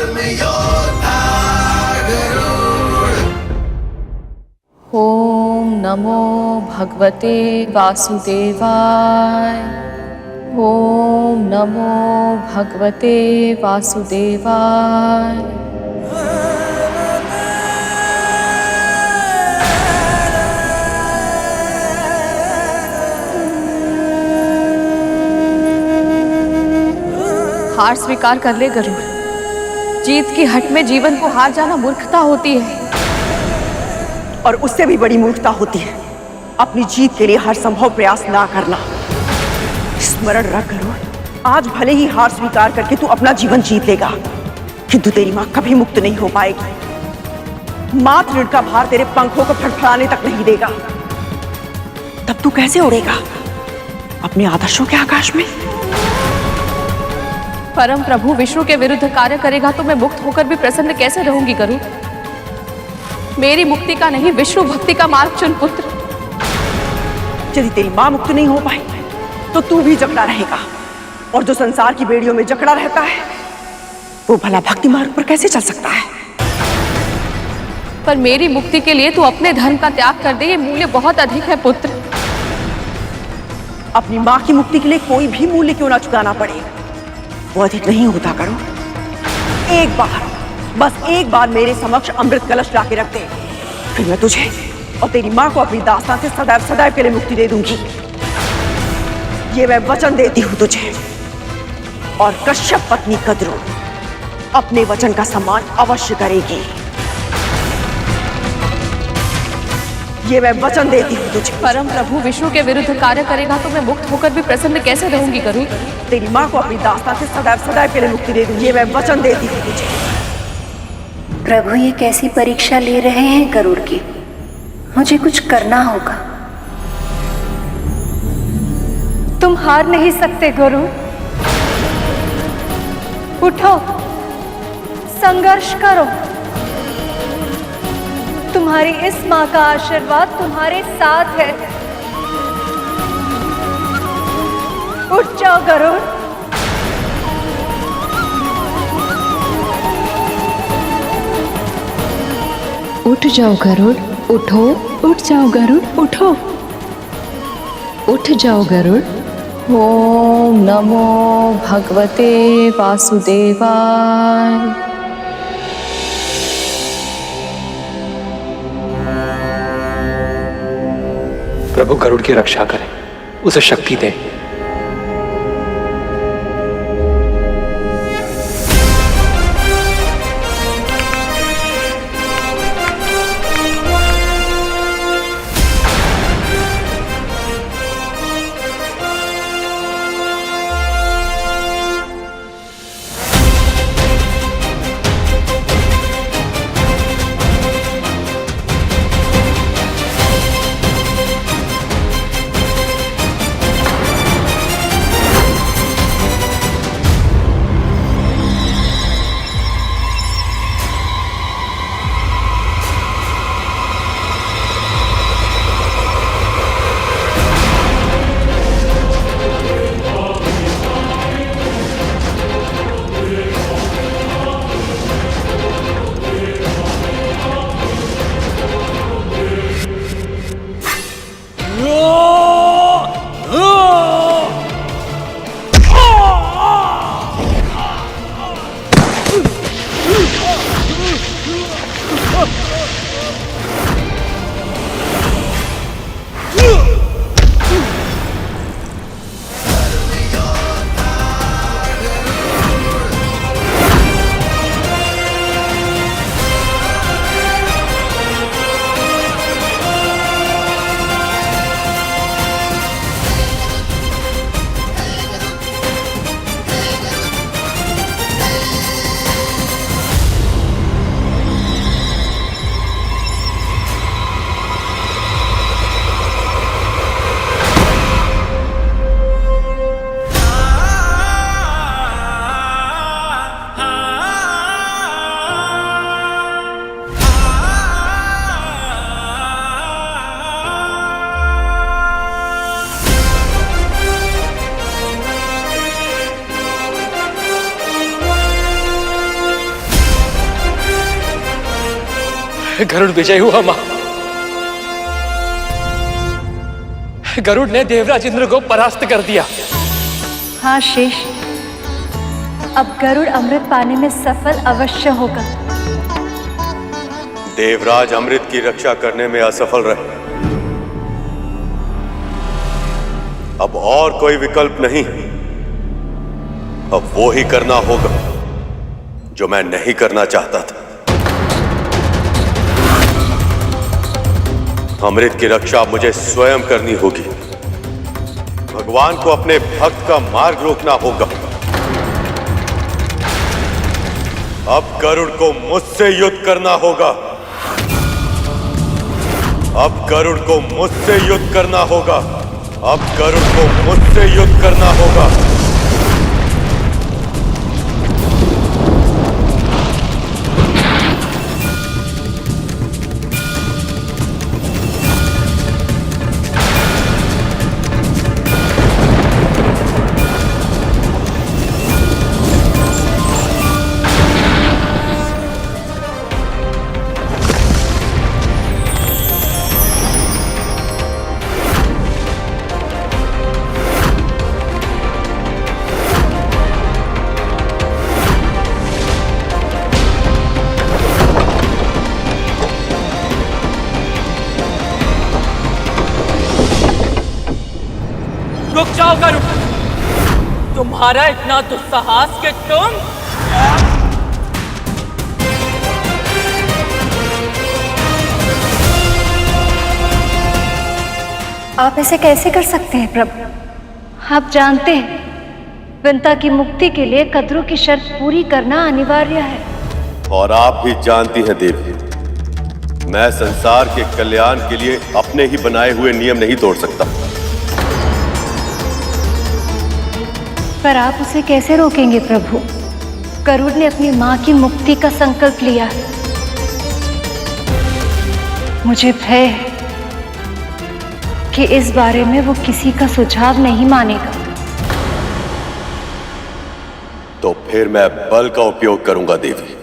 धर्म योद्धा गरुड़। ओम नमो भगवते वासुदेवाय। ओम नमो भगवते वासुदेवाय। हार स्वीकार कर ले गरुड़। जीत की हट में जीवन को हार जाना मूर्खता होती है। और उससे भी बड़ी मूर्खता होती है अपनी जीत के लिए हर संभव प्रयास ना करना। स्मरण रख गरुड़, आज भले ही हार स्वीकार करके तू अपना जीवन जीत लेगा, किंतु तेरी मां कभी मुक्त नहीं हो पाएगी। मात ऋण का भार तेरे पंखों को फड़फड़ाने तक नहीं देगा। तब तू कैसे उड़ेगा अपने आदर्शों के आकाश में? परम प्रभु विष्णु के विरुद्ध कार्य करेगा तो मैं मुक्त होकर भी प्रसन्न कैसे रहूंगी गरुड़? मेरी मुक्ति का नहीं, विष्णु भक्ति का मार्ग चुन पुत्र। यदि तेरी मां मुक्त नहीं हो पाई तो तू भी जकड़ा रहेगा, और जो संसार की बेड़ियों में जकड़ा रहता है वो भला भक्ति मार्ग पर कैसे चल सकता है? पर मेरी मुक्ति के लिए तू अपने धर्म का त्याग कर दे, ये मूल्य बहुत अधिक है पुत्र। अपनी मां की मुक्ति के लिए कोई भी मूल्य क्यों ना चुकाना पड़े, वो अधिक नहीं होता करो। एक बार, बस एक बार मेरे समक्ष अमृत कलश लाके रख दे, फिर मैं तुझे और तेरी मां को अपनी दास्तान से सदैव सदैव के लिए मुक्ति दे दूंगी। ये मैं वचन देती हूं तुझे। और कश्यप पत्नी कद्रू अपने वचन का सम्मान अवश्य करेगी। ये मैं वचन देती हूँ तुझे। परम प्रभु विष्णु के विरुद्ध कार्य करेगा तो मैं मुक्त होकर भी प्रसन्न कैसे रहूंगी गरुड़? तेरी मां को अपनी दास्तान से सदैव सदैव के लिए मुक्ति दे दूंगी। ये मैं वचन देती हूँ तुझे। प्रभु ये कैसी परीक्षा ले रहे हैं गरुड़ की? मुझे कुछ करना होगा। तुम हार नहीं सकते गरुड़। उठो, संघर्ष करो। तुम्हारी इस मां का आशीर्वाद तुम्हारे साथ है। उठ जाओ गरुड़। उठ जाओ गरुड़, उठो। उठ जाओ गरुड़, उठो। उठ जाओ गरुड़। ओम नमो भगवते वासुदेवाय। प्रभु गरुड़ की रक्षा करें, उसे शक्ति दें। गरुड़ विजय हुआ मां। गरुड़ ने देवराज इंद्र को परास्त कर दिया। हाँ शेष, अब गरुड़ अमृत पाने में सफल अवश्य होगा। देवराज अमृत की रक्षा करने में असफल रहे। अब और कोई विकल्प नहीं। अब वो ही करना होगा जो मैं नहीं करना चाहता था। अमृत की रक्षा मुझे स्वयं करनी होगी। भगवान को अपने भक्त का मार्ग रोकना होगा। अब गरुड़ को मुझसे युद्ध करना होगा। अब गरुड़ को मुझसे युद्ध करना होगा। अब गरुड़ को मुझसे युद्ध करना होगा। रुक जाओ गरुड़, तुम्हारा इतना दुस्साहस कि तुम आप ऐसे कैसे कर सकते हैं प्रभु? आप जानते हैं विंता की मुक्ति के लिए कद्रू की शर्त पूरी करना अनिवार्य है। और आप भी जानती हैं देवी, मैं संसार के कल्याण के लिए अपने ही बनाए हुए नियम नहीं तोड़ सकता। पर आप उसे कैसे रोकेंगे प्रभु? गरुड़ ने अपनी मां की मुक्ति का संकल्प लिया है। मुझे भय है कि इस बारे में वो किसी का सुझाव नहीं मानेगा। तो फिर मैं बल का उपयोग करूंगा देवी।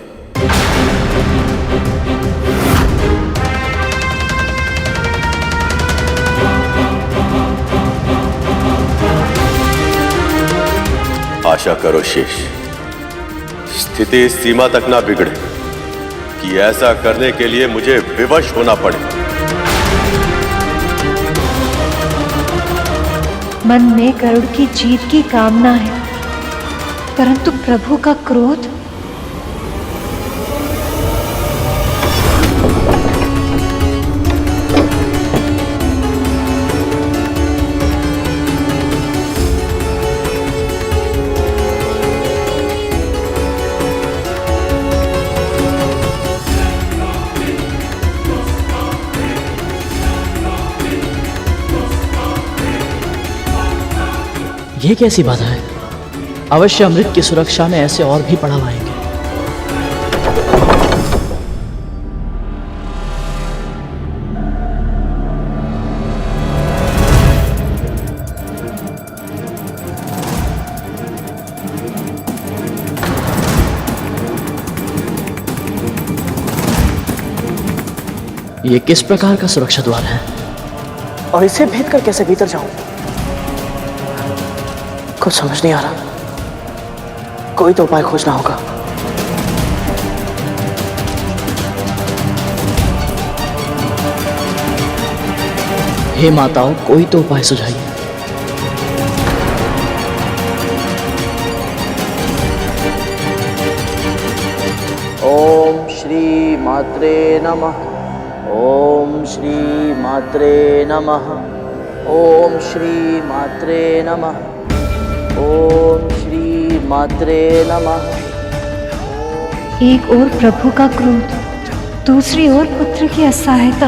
आशा करो शेष, स्थिति इस सीमा तक ना बिगड़े कि ऐसा करने के लिए मुझे विवश होना पड़े। मन में गरुड़ की जीत की कामना है, परंतु प्रभु का क्रोध। ये कैसी बाधा है? अवश्य अमृत की सुरक्षा में ऐसे और भी पड़ाव आएंगे। ये किस प्रकार का सुरक्षा द्वार है और इसे भेद कर कैसे भीतर जाऊं? कुछ समझ नहीं आ रहा। कोई तो उपाय खोजना होगा। हे माताओं, कोई तो उपाय सुझाइए। ओम श्री मात्रे नमः। ओम श्री मात्रे नमः। ओम श्री मात्रे नमः। ओम श्री मात्रे नमः। एक ओर प्रभु का क्रोध, दूसरी ओर पुत्र की असहायता।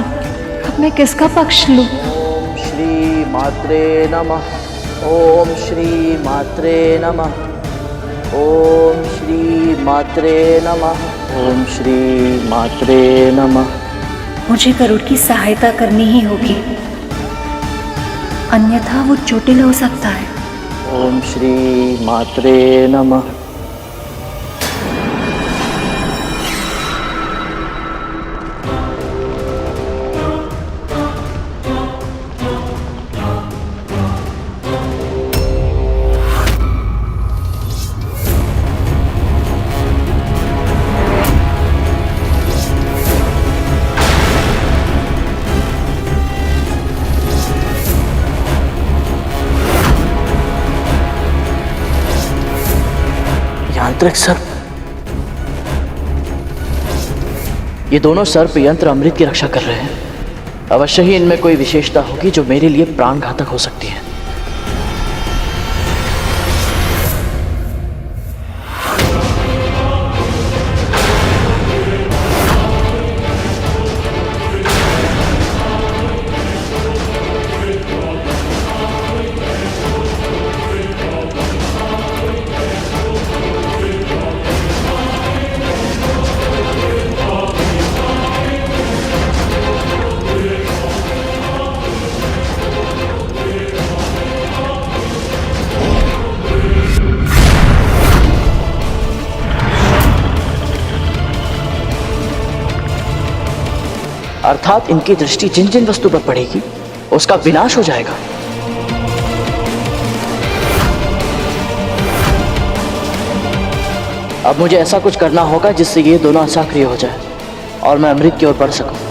अब मैं किसका पक्ष लूं? ओम श्री मात्रे नमः। ओम श्री मात्रे नमः। ओम श्री मात्रे नमः। ओम श्री मात्रे नमः। मुझे गरुड़ की सहायता करनी ही होगी, अन्यथा वो चोटिल हो सकता है। ओम श्री मात्रे नमः। मांत्रिक सर्प, ये दोनों सर्प यंत्र अमृत की रक्षा कर रहे हैं। अवश्य ही इनमें कोई विशेषता होगी जो मेरे लिए प्राण घातक हो सकती है। अर्थात इनकी दृष्टि जिन जिन वस्तु पर पड़ेगी उसका विनाश हो जाएगा। अब मुझे ऐसा कुछ करना होगा जिससे ये दोनों असक्रिय हो जाए और मैं अमृत की ओर बढ़ सकूं।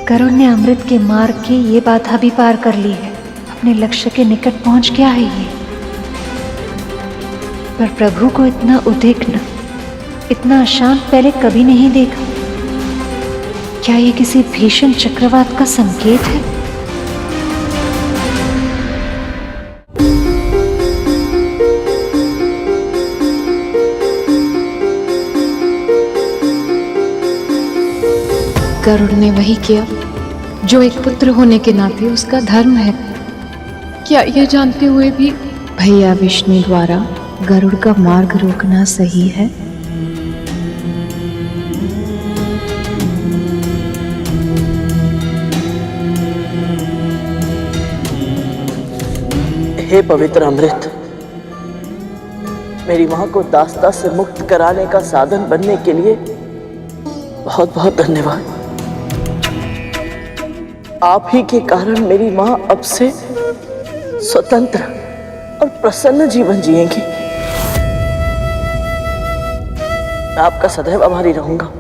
गरुड़ ने अमृत के मार्ग की ये बाधा भी पार कर ली है, अपने लक्ष्य के निकट पहुंच गया है ये। पर प्रभु को इतना उद्विग्न, इतना अशांत पहले कभी नहीं देखा। क्या ये किसी भीषण चक्रवात का संकेत है? गरुड़ ने वही किया जो एक पुत्र होने के नाते उसका धर्म है। क्या यह जानते हुए भी भैया विष्णु द्वारा गरुड़ का मार्ग रोकना सही है? हे पवित्र अमृत, मेरी मां को दास्ता से मुक्त कराने का साधन बनने के लिए बहुत बहुत धन्यवाद। आप ही के कारण मेरी मां अब से स्वतंत्र और प्रसन्न जीवन जिएंगी। मैं आपका सदैव आभारी रहूंगा,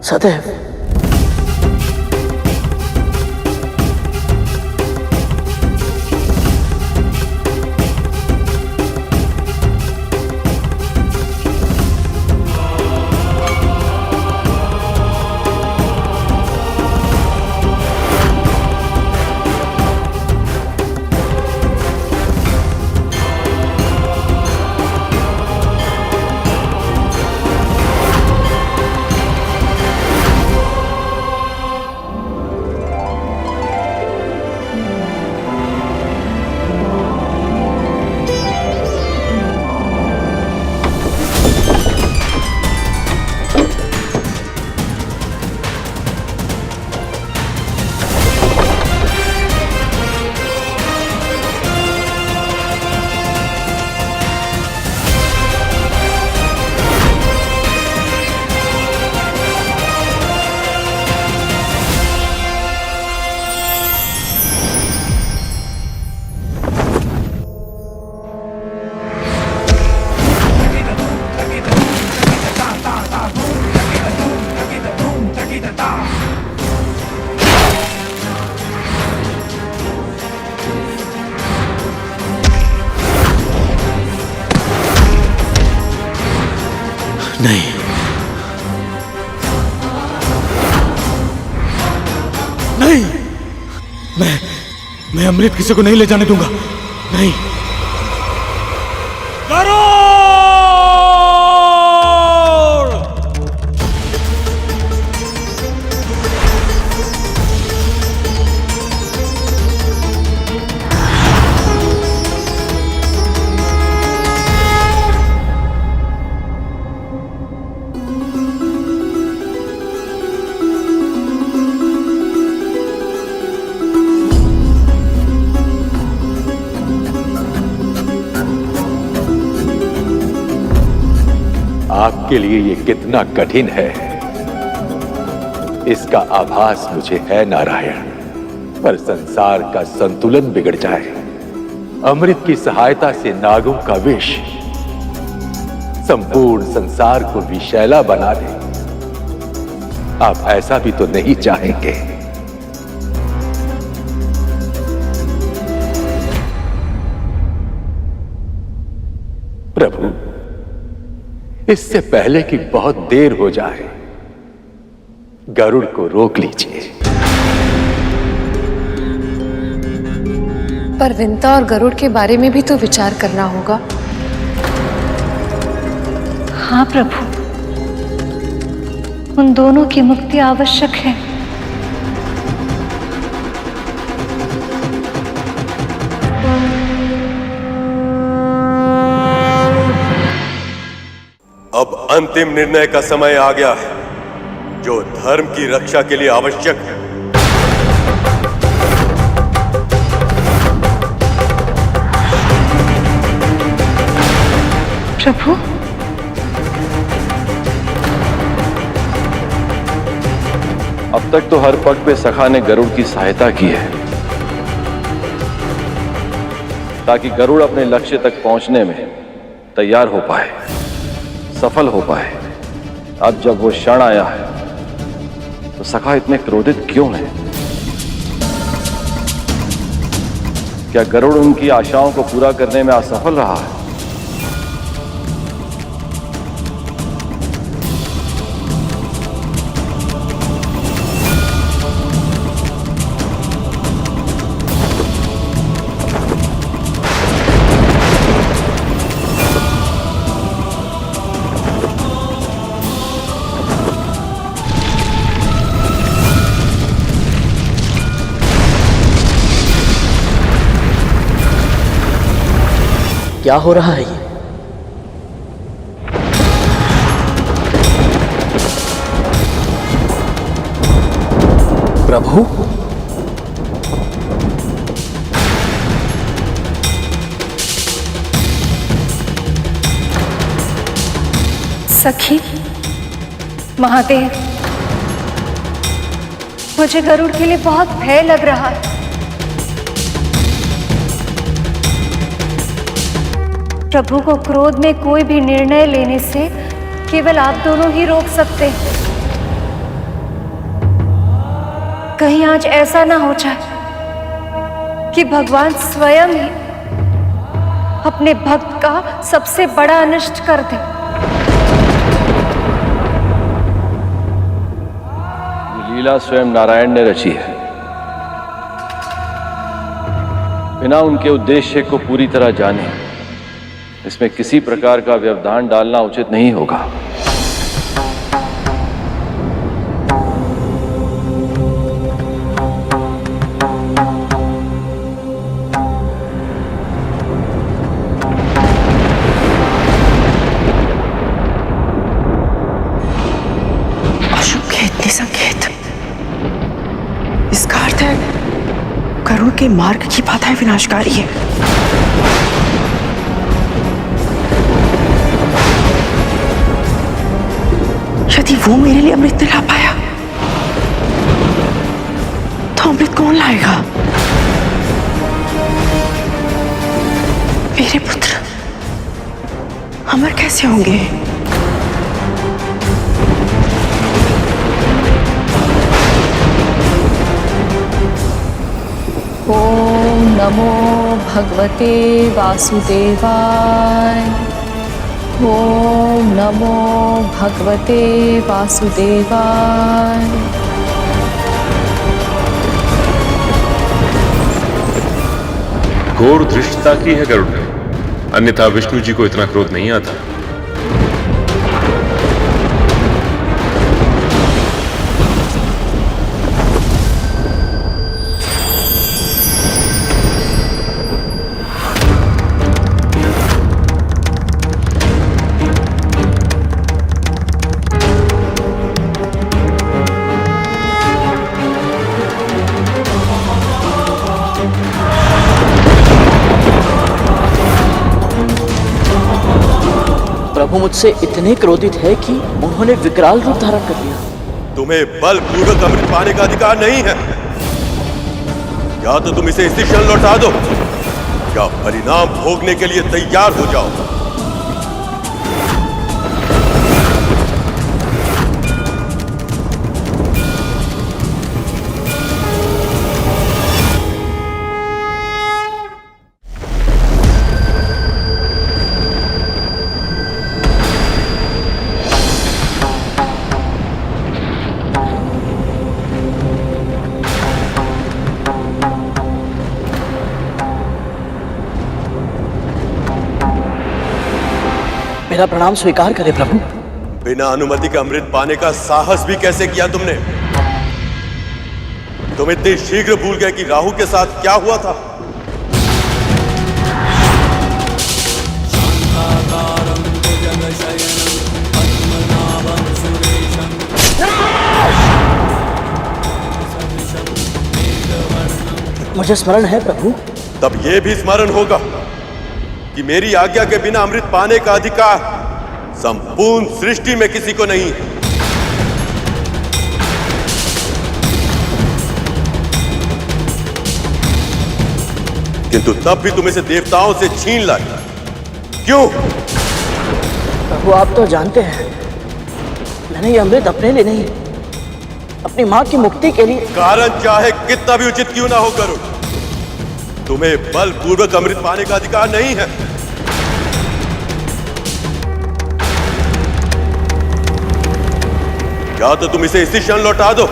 सदैव। नहीं, नहीं, मैं अमृत किसी को नहीं ले जाने दूंगा। नहीं। आपके लिए ये कितना कठिन है, इसका आभास मुझे है नारायण। पर संसार का संतुलन बिगड़ जाए, अमृत की सहायता से नागों का विष संपूर्ण संसार को विषैला बना दे, आप ऐसा भी तो नहीं चाहेंगे। प्रभु, इससे पहले कि बहुत देर हो जाए, गरुड़ को रोक लीजिए। पर विंता और गरुड़ के बारे में भी तो विचार करना होगा। हाँ प्रभु, उन दोनों की मुक्ति आवश्यक है। अब अंतिम निर्णय का समय आ गया है, जो धर्म की रक्षा के लिए आवश्यक है। प्रभु, अब तक तो हर पग पे सखा ने गरुड़ की सहायता की है, ताकि गरुड़ अपने लक्ष्य तक पहुंचने में तैयार हो पाए, सफल हो पाए। अब जब वो क्षण आया है, तो सखा इतने क्रोधित क्यों है? क्या गरुड़ उनकी आशाओं को पूरा करने में असफल रहा है? क्या हो रहा है ये? प्रभु, सखी, महादेव, मुझे गरुड़ के लिए बहुत भय लग रहा है। प्रभु को क्रोध में कोई भी निर्णय लेने से केवल आप दोनों ही रोक सकते हैं। कहीं आज ऐसा ना हो जाए कि भगवान स्वयं ही अपने भक्त का सबसे बड़ा अनिष्ट कर दे। ये लीला स्वयं नारायण ने रची है, बिना उनके उद्देश्य को पूरी तरह जाने इसमें किसी प्रकार का व्यवधान डालना उचित नहीं होगा। अशुभ के इतने संकेत, इसका अर्थ है गरुड़ के मार्ग की बाधाएं विनाशकारी है। यदि वो मेरे लिए अमृत नहीं ला पाया, तो अमृत कौन लाएगा? मेरे पुत्र अमर कैसे होंगे? ओम नमो भगवते वासुदेवाय। ओम नमो भगवते वासुदेवाय। घोर धृष्टता की है गरुड़ ने, अन्यथा विष्णु जी को इतना क्रोध नहीं आता। प्रभु मुझसे इतने क्रोधित है कि उन्होंने विकराल रूप धारण कर लिया। तुम्हें बलपूर्वक अमृत पाने का अधिकार नहीं है। या तो तुम इसे इसी क्षण लौटा दो या परिणाम भोगने के लिए तैयार हो जाओ। मेरा प्रणाम स्वीकार करे प्रभु। बिना अनुमति के अमृत पाने का साहस भी कैसे किया तुमने? तुम इतने शीघ्र भूल गए कि राहु के साथ क्या हुआ था। मुझे स्मरण है प्रभु। तब यह भी स्मरण होगा कि मेरी आज्ञा के बिना अमृत पाने का अधिकार संपूर्ण सृष्टि में किसी को नहीं है। किंतु तब भी तुम इसे देवताओं से छीन लाए। क्यों? प्रभु आप तो जानते हैं मैंने ये अमृत अपने लिए नहीं, अपनी मां की मुक्ति के लिए। कारण चाहे कितना भी उचित क्यों ना हो गरुड़, तुम्हें बलपूर्वक अमृत पाने का अधिकार नहीं है। या तो तुम इसे इसी क्षण लौटा दो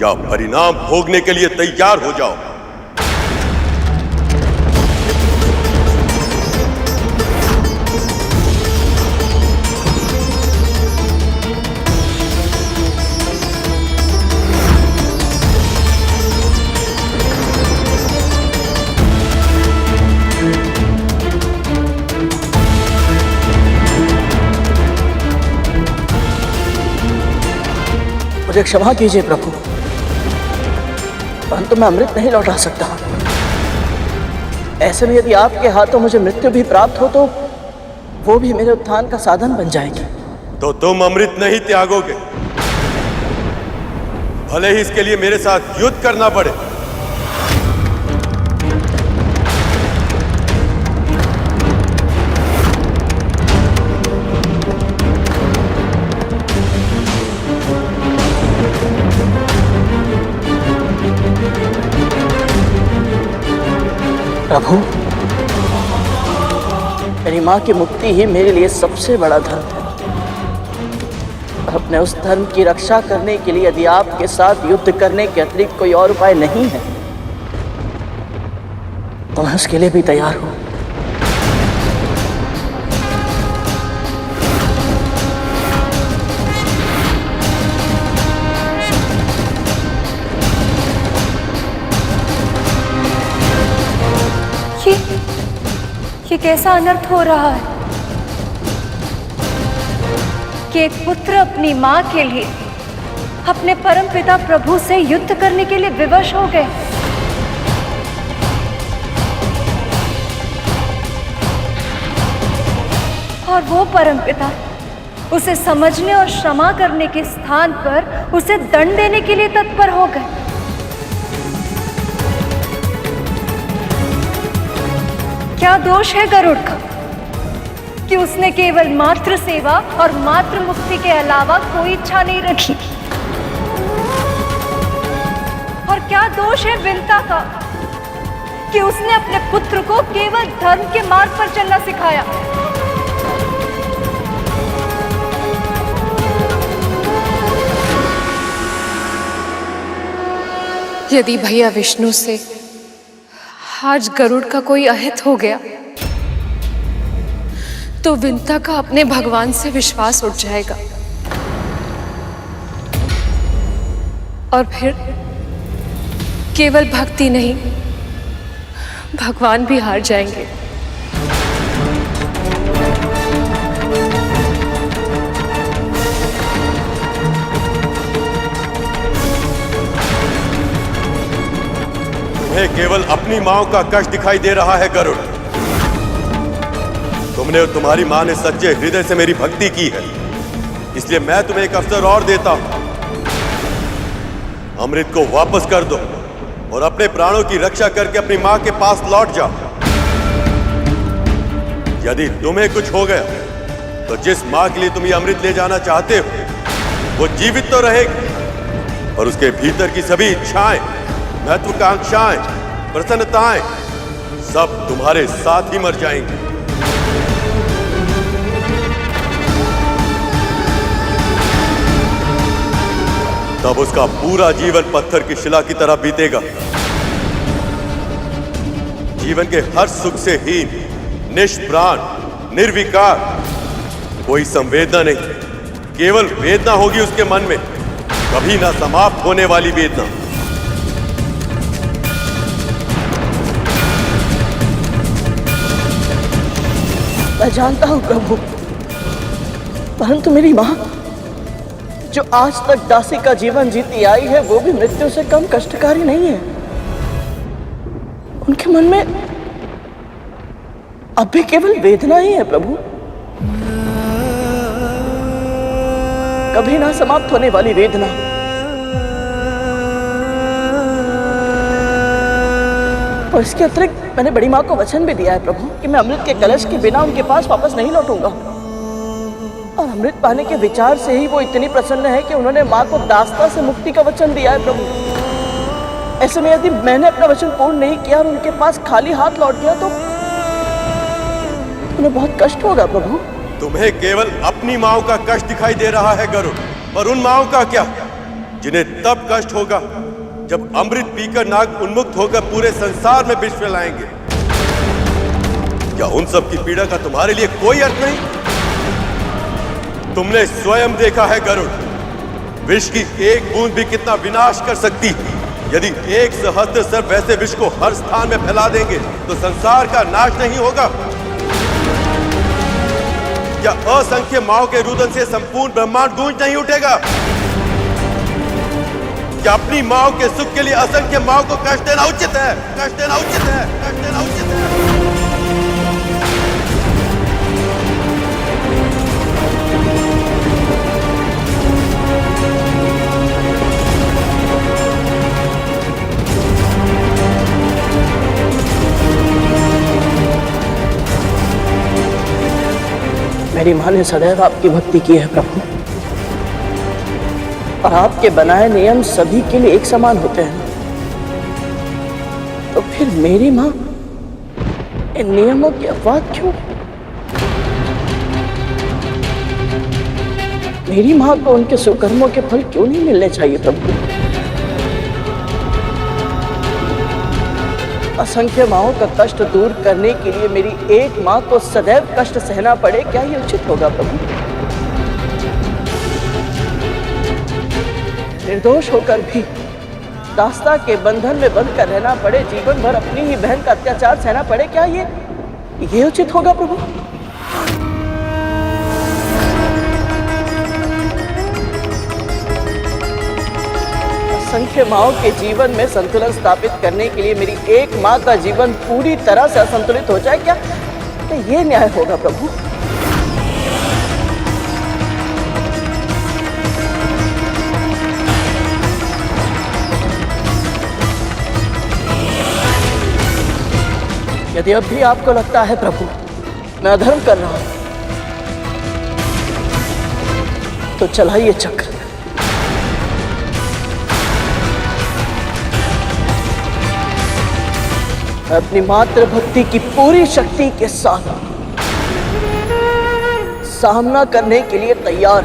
या परिणाम भोगने के लिए तैयार हो जाओ। मुझे क्षमा कीजिए प्रभु, परंतु मैं अमृत नहीं लौटा सकता। ऐसे में यदि आपके हाथों मुझे मृत्यु भी प्राप्त हो तो वो भी मेरे उत्थान का साधन बन जाएगी। तो तुम अमृत नहीं त्यागोगे, भले ही इसके लिए मेरे साथ युद्ध करना पड़े। प्रभु मेरी मां की मुक्ति ही मेरे लिए सबसे बड़ा धर्म है। अपने उस धर्म की रक्षा करने के लिए यदि आपके साथ युद्ध करने के अतिरिक्त कोई और उपाय नहीं है तो मैं उसके लिए भी तैयार हूं। ये कैसा अनर्थ हो रहा है कि एक पुत्र अपनी मां के लिए अपने परम पिता प्रभु से युद्ध करने के लिए विवश हो गए। और वो परम पिता उसे समझने और क्षमा करने के स्थान पर उसे दंड देने के लिए तत्पर हो गए। क्या दोष है गरुड़ का कि उसने केवल मातृ सेवा और मातृ मुक्ति के अलावा कोई इच्छा नहीं रखी? और क्या दोष है विंता का कि उसने अपने पुत्र को केवल धर्म के मार्ग पर चलना सिखाया? यदि भैया विष्णु से आज गरुड़ का कोई अहित हो गया तो विंता का अपने भगवान से विश्वास उठ जाएगा और फिर केवल भक्ति नहीं भगवान भी हार जाएंगे। तुम्हें केवल अपनी मां का कष्ट दिखाई दे रहा है गरुड़। तुमने और तुम्हारी मां ने सच्चे हृदय से मेरी भक्ति की है, इसलिए मैं तुम्हें एक अवसर और देता हूं। अमृत को वापस कर दो और अपने प्राणों की रक्षा करके अपनी मां के पास लौट जाओ। यदि तुम्हें कुछ हो गया तो जिस मां के लिए तुम ये अमृत ले जाना चाहते हो वो जीवित तो रहेगी, और उसके भीतर की सभी इच्छाएं, महत्वाकांक्षाएं, प्रसन्नताएं सब तुम्हारे साथ ही मर जाएंगी। तब उसका पूरा जीवन पत्थर की शिला की तरह बीतेगा। जीवन के हर सुख से हीन, निष्प्राण, निर्विकार, कोई संवेदना नहीं, केवल वेदना होगी उसके मन में, कभी ना समाप्त होने वाली वेदना। मैं जानता हूं प्रभु, परंतु मेरी मां जो आज तक दासी का जीवन जीती आई है वो भी मृत्यु से कम कष्टकारी नहीं है। उनके मन में अब भी केवल वेदना ही है प्रभु, कभी ना समाप्त होने वाली वेदना। और इसके अतिरिक्त मैंने बड़ी माँ को वचन भी दिया है प्रभु कि मैं अमृत के कलश के बिना उनके पास वापस नहीं लौटूंगा। और अमृत पाने के विचार से ही वो इतनी प्रसन्न है कि उन्होंने माँ को दास्ता से मुक्ति का वचन दिया है प्रभु। ऐसे में यदि मैंने अपना वचन पूर्ण नहीं किया और उनके पास खाली हाथ लौट गया तो उन्हें बहुत कष्ट होगा प्रभु। तुम्हें केवल अपनी माओ का कष्ट दिखाई दे रहा है गरुड़, पर उन माओ का क्या जिन्हें तब कष्ट होगा जब अमृत पीकर नाग उन्मुक्त होकर पूरे संसार में विष फैलाएंगे। क्या उन सब की पीड़ा का तुम्हारे लिए कोई अर्थ नहीं? तुमने स्वयं देखा है गरुड़, विष की एक बूंद भी कितना विनाश कर सकती है। यदि एक सहस्त्र सर्प वैसे विष को हर स्थान में फैला देंगे तो संसार का नाश नहीं होगा? क्या असंख्य माओ के रुदन से संपूर्ण ब्रह्मांड गूंज नहीं उठेगा? क्या अपनी माओ के सुख के लिए असंख्य माओ को कष्ट देना उचित है? कष्ट देना उचित है? कष्ट देना उचित है? मेरी मां ने सदैव आपकी भक्ति की है प्रभु, और आपके बनाए नियम सभी के लिए एक समान होते हैं। तो फिर मेरी मां इन नियमों के अपवाद क्यों? मेरी मां को उनके सुकर्मों के फल क्यों नहीं मिलने चाहिए प्रभु? असंख्य माओं का कष्ट दूर करने के लिए मेरी एक मां को सदैव कष्ट सहना पड़े, क्या ये उचित होगा प्रभु? निर्दोष होकर भी दास्ता के बंधन में बंध कर रहना पड़े, जीवन भर अपनी ही बहन का अत्याचार सहना पड़े, क्या ये उचित होगा प्रभु? असंख्य माओं के जीवन में संतुलन स्थापित करने के लिए मेरी एक मां का जीवन पूरी तरह से असंतुलित हो जाए, क्या ये न्याय होगा प्रभु? यदि अब भी आपको लगता है प्रभु मैं अधर्म कर रहा हूं तो चलाइए चक्र। अपनी मातृ भक्ति की पूरी शक्ति के साथ सामना करने के लिए तैयार,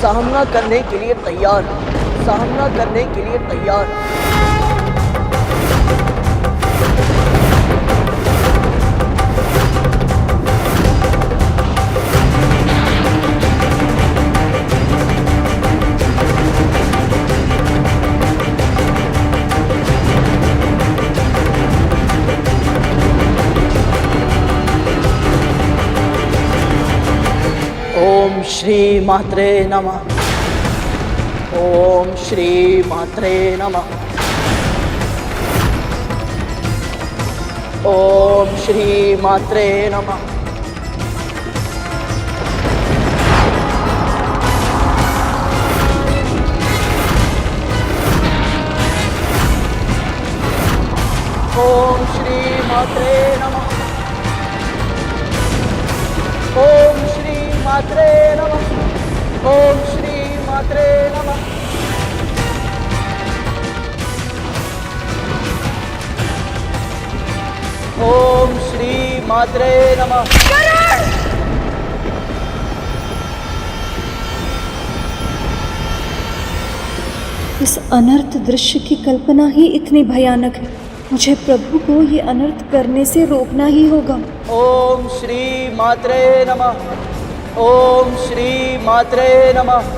सामना करने के लिए तैयार, सामना करने के लिए तैयार। ओम श्री मात्रे नमः। ओम श्री मात्रे नमः। ओम श्री मात्रे नमः। मात्रे नमः। ओम श्री मात्रे नमः। ओम श्री मात्रे नमः। ओम श्री मात्रे नमः। इस अनर्थ दृश्य की कल्पना ही इतनी भयानक है। मुझे प्रभु को ये अनर्थ करने से रोकना ही होगा। ओम श्री मात्रे नमः। ओम श्री मात्रे नमः।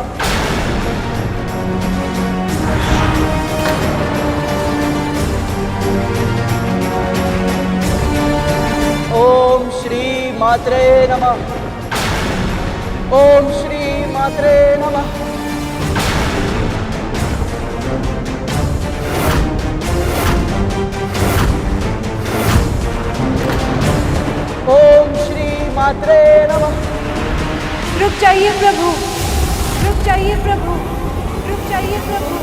ओम श्री मात्रे नमः। ओम श्री मात्रे नमः। ओम श्री मात्रे नमः। रुक जाइए प्रभु, रुक जाइए प्रभु, रुक जाइए प्रभु।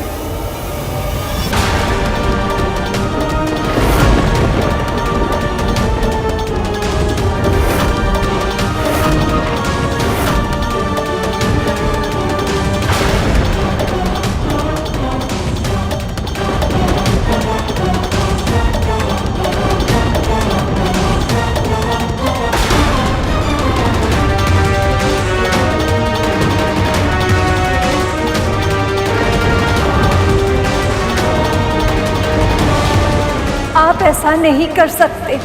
आप ऐसा नहीं कर सकते।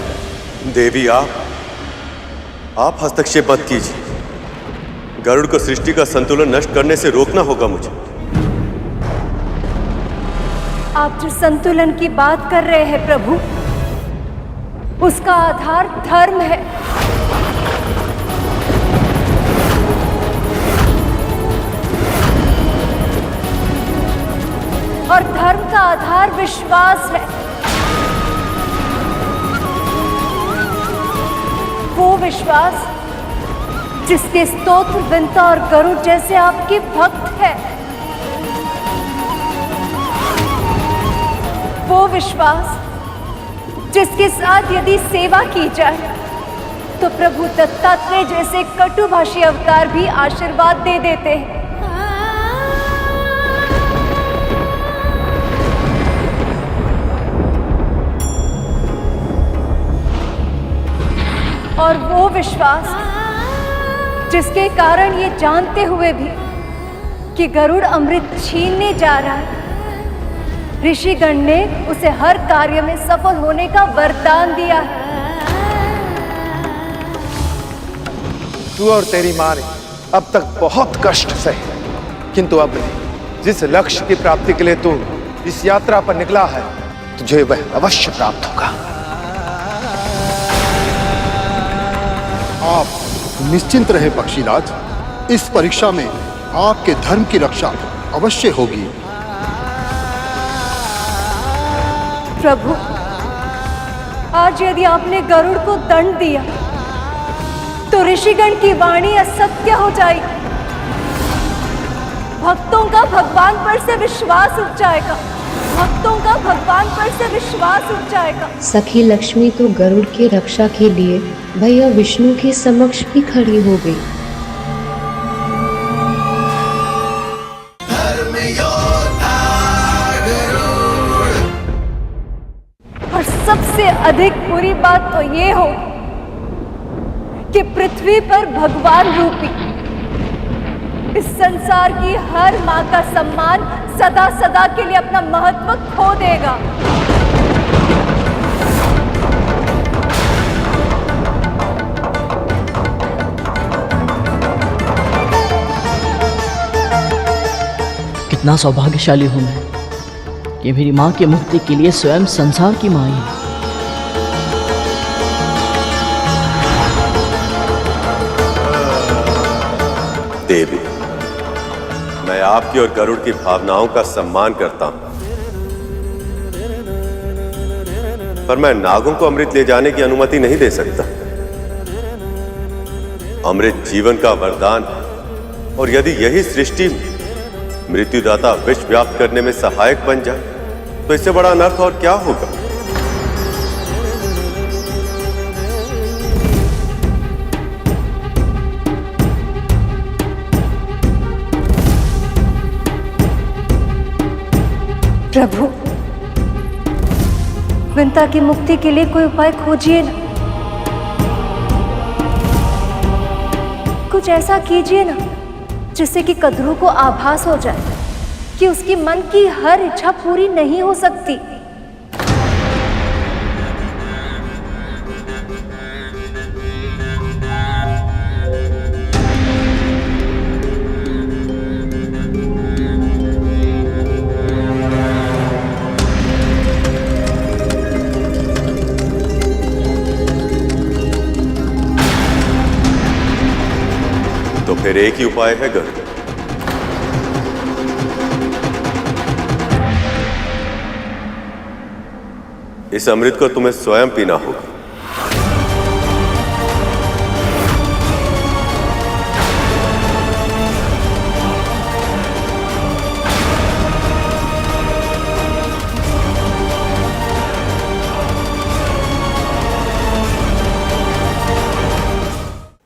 देवी, आप हस्तक्षेप मत कीजिए। गरुड़ को सृष्टि का संतुलन नष्ट करने से रोकना होगा मुझे। आप जिस संतुलन की बात कर रहे हैं प्रभु, उसका आधार धर्म है। और धर्म का आधार विश्वास है। वो विश्वास जिसके स्तोत्र विंता और गरुड़ जैसे आपके भक्त है। वो विश्वास जिसके साथ यदि सेवा की जाए तो प्रभु दत्तात्रेय जैसे कटुभाषी अवतार भी आशीर्वाद दे देते हैं। और वो विश्वास जिसके कारण ये जानते हुए भी कि गरुड़ अमृत छीनने जा रहा है, ऋषिगण ने उसे हर कार्य में सफल होने का वरदान दिया है। तू और तेरी माँ ने अब तक बहुत कष्ट सहे, किंतु अब जिस लक्ष्य की प्राप्ति के लिए तू इस यात्रा पर निकला है, तुझे वह अवश्य प्राप्त होगा। आप निश्चिंत रहे पक्षीराज, इस परीक्षा में आपके धर्म की रक्षा अवश्य होगी। प्रभु, आज यदि आपने गरुड़ को दंड दिया तो ऋषिगण की वाणी असत्य हो जाएगी। भक्तों का भगवान पर से विश्वास उठ जाएगा। भक्तों का भगवान पर से विश्वास उठ जाएगा। सखी लक्ष्मी तो गरुड़ की रक्षा के लिए भैया विष्णु के समक्ष भी खड़ी हो गई। धर्म योद्धा गरुड़। और सबसे अधिक बुरी बात तो ये हो कि पृथ्वी पर भगवान रूपी इस संसार की हर माँ का सम्मान सदा सदा के लिए अपना महत्व खो देगा। कितना सौभाग्यशाली हूं मैं कि मेरी माँ की मुक्ति के लिए स्वयं संसार की माँ ही है। देवी, मैं आपकी और गरुड़ की भावनाओं का सम्मान करता हूं, पर मैं नागों को अमृत ले जाने की अनुमति नहीं दे सकता। अमृत जीवन का वरदान है, और यदि यही सृष्टि मृत्युदाता विश्व व्याप्त करने में सहायक बन जाए तो इससे बड़ा अनर्थ और क्या होगा। प्रभु, विंता की मुक्ति के लिए कोई उपाय खोजिए ना। कुछ ऐसा कीजिए ना जिससे कि कद्रू को आभास हो जाए कि उसकी मन की हर इच्छा पूरी नहीं हो सकती। तो फिर एक ही उपाय है गरुड़। इस अमृत को तुम्हें स्वयं पीना होगा।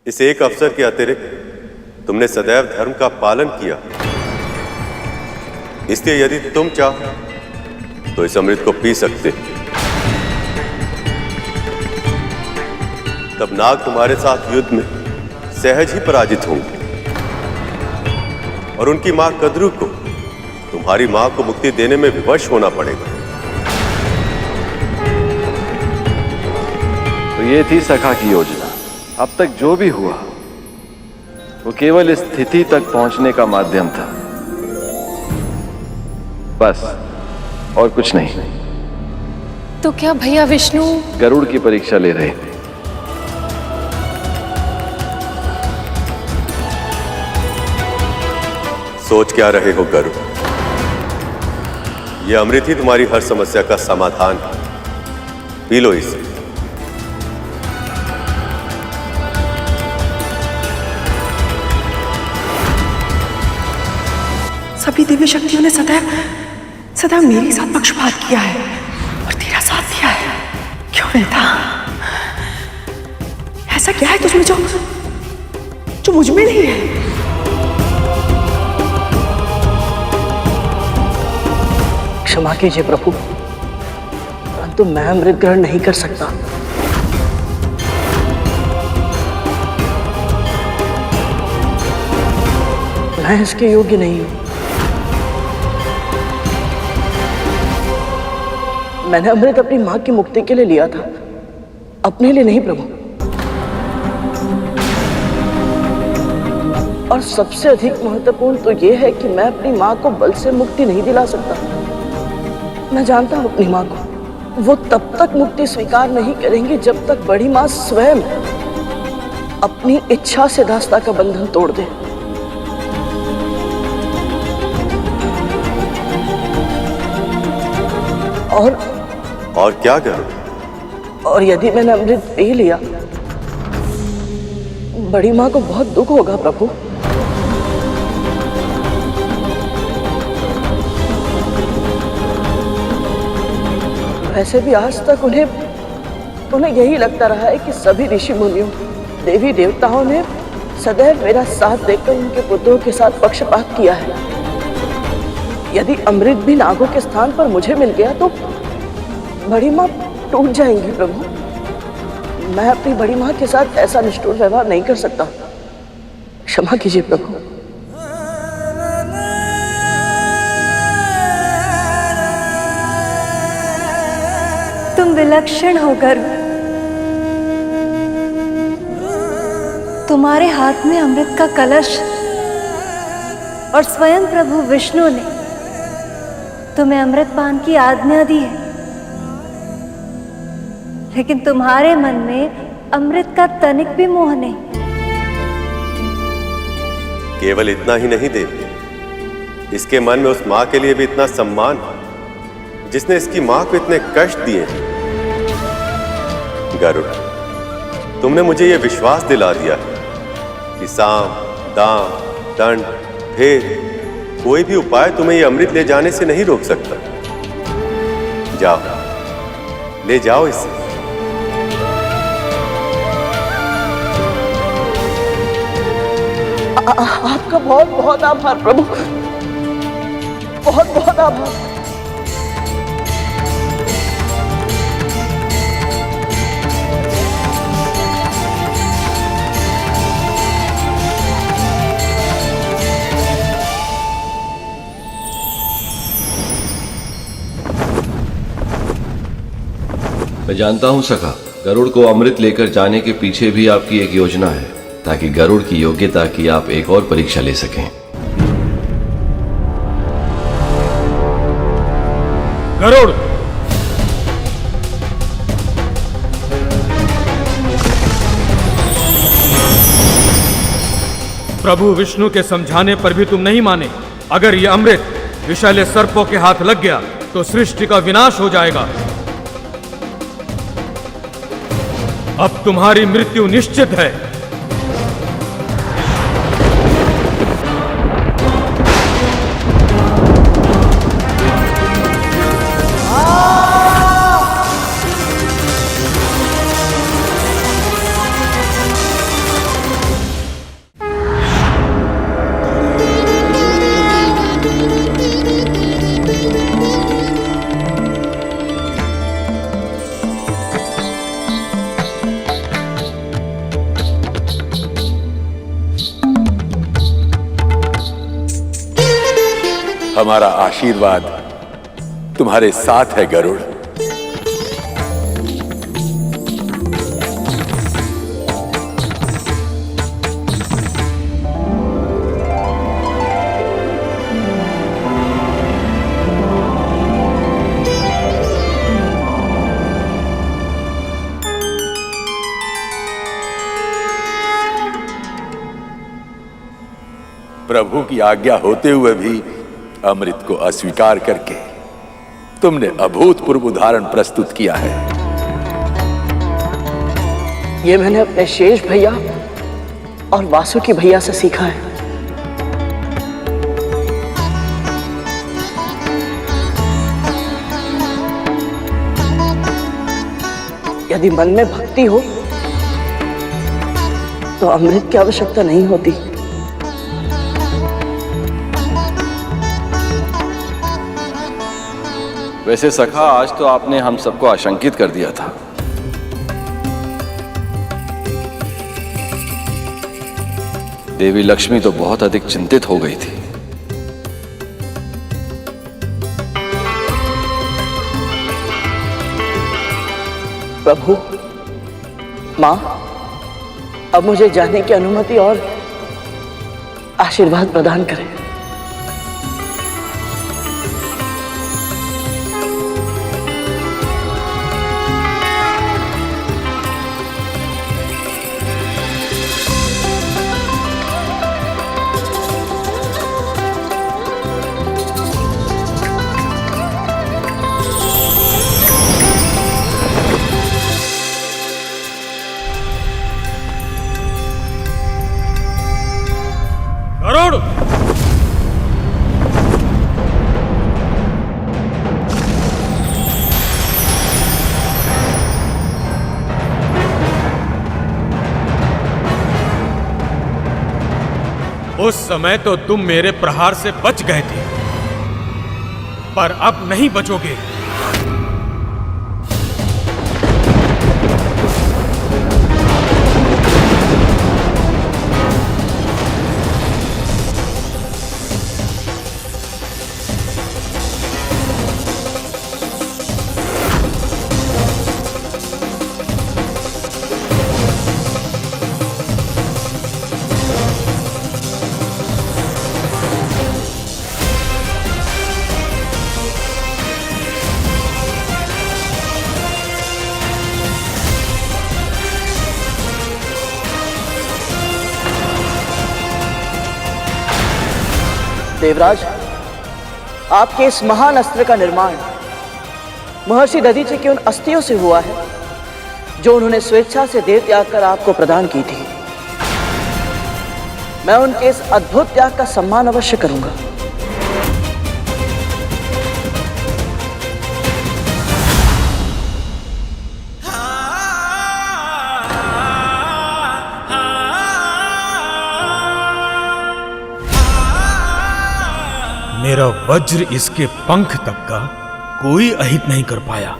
इस एक अवसर के अतिरिक्त तुमने सदैव धर्म का पालन किया, इसलिए यदि तुम चाहो तो इस अमृत को पी सकते। तब नाग तुम्हारे साथ युद्ध में सहज ही पराजित होंगे और उनकी मां कद्रू को तुम्हारी मां को मुक्ति देने में विवश होना पड़ेगा। तो ये थी सखा की योजना। अब तक जो भी हुआ वो केवल इस स्थिति तक पहुंचने का माध्यम था, बस और कुछ नहीं। तो क्या भैया विष्णु गरुड़ की परीक्षा ले रहे थे? सोच क्या रहे हो गरुड़? यह अमृत ही तुम्हारी हर समस्या का समाधान है। पी लो इसे। सभी दिव्य शक्तियों ने सदैव मेरे साथ पक्षपात किया है और तेरा साथ दिया है। क्यों विंता? ऐसा क्या है तुझमें जो मुझ में नहीं है? क्षमा कीजिए प्रभु, परंतु मैं अमृत ग्रहण नहीं कर सकता। मैं इसके योग्य नहीं हूं। मैंने अमृत अपनी मां की मुक्ति के लिए लिया था, अपने लिए नहीं प्रभु। और सबसे अधिक महत्वपूर्ण तो यह है कि मैं अपनी मां को बल से मुक्ति नहीं दिला सकता। मैं जानता हूं अपनी मां को, वो तब तक मुक्ति स्वीकार नहीं करेंगे जब तक बड़ी मां स्वयं अपनी इच्छा से दास्ता का बंधन तोड़ दे। और क्या करूं? और यदि मैंने अमृत पी लिया, बड़ी मां को बहुत दुख होगा प्रभु। वैसे भी आज तक उन्हें यही लगता रहा है कि सभी ऋषि मुनियों, देवी देवताओं ने सदैव मेरा साथ देकर उनके पुत्रों के साथ पक्षपात किया है। यदि अमृत भी नागों के स्थान पर मुझे मिल गया तो बड़ी मां टूट जाएंगी प्रभु। मैं अपनी बड़ी मां के साथ ऐसा निष्ठुर व्यवहार नहीं कर सकता। क्षमा कीजिए प्रभु। तुम विलक्षण हो गरुड़। तुम्हारे हाथ में अमृत का कलश और स्वयं प्रभु विष्णु ने तुम्हें अमृत पान की आज्ञा दी है, लेकिन तुम्हारे मन में अमृत का तनिक भी मोह नहीं। केवल इतना ही नहीं देवी, इसके मन में उस मां के लिए भी इतना सम्मान जिसने इसकी मां को इतने कष्ट दिए। गरुड़, तुमने मुझे यह विश्वास दिला दिया है कि साम, दाम, दंड, भेद, कोई भी उपाय तुम्हें यह अमृत ले जाने से नहीं रोक सकता। जाओ, ले जाओ इसे। आपका बहुत बहुत आभार प्रभु, बहुत बहुत आभार। मैं जानता हूं सखा, गरुड़ को अमृत लेकर जाने के पीछे भी आपकी एक योजना है, ताकि गरुड़ की योग्यता की आप एक और परीक्षा ले सकें। गरुड़, प्रभु विष्णु के समझाने पर भी तुम नहीं माने। अगर ये अमृत विषैले सर्पों के हाथ लग गया तो सृष्टि का विनाश हो जाएगा। अब तुम्हारी मृत्यु निश्चित है। हमारा आशीर्वाद तुम्हारे साथ है गरुड़। प्रभु की आज्ञा होते हुए भी अमृत को अस्वीकार करके तुमने अभूतपूर्व उदाहरण प्रस्तुत किया है। ये मैंने अपने शेष भैया और वासुकी भैया से सीखा है। यदि मन में भक्ति हो तो अमृत की आवश्यकता नहीं होती। वैसे सखा, आज तो आपने हम सबको आशंकित कर दिया था। देवी लक्ष्मी तो बहुत अधिक चिंतित हो गई थी। प्रभु, मां, अब मुझे जाने की अनुमति और आशीर्वाद प्रदान करें। उस समय तो तुम मेरे प्रहार से बच गए थे, पर अब नहीं बचोगे। देवराज, आपके इस महान अस्त्र का निर्माण महर्षि दधीचि की उन अस्थियों से हुआ है जो उन्होंने स्वेच्छा से देह त्याग कर आपको प्रदान की थी। मैं उनके इस अद्भुत त्याग का सम्मान अवश्य करूंगा। मेरा वज्र इसके पंख तक का कोई अहित नहीं कर पाया।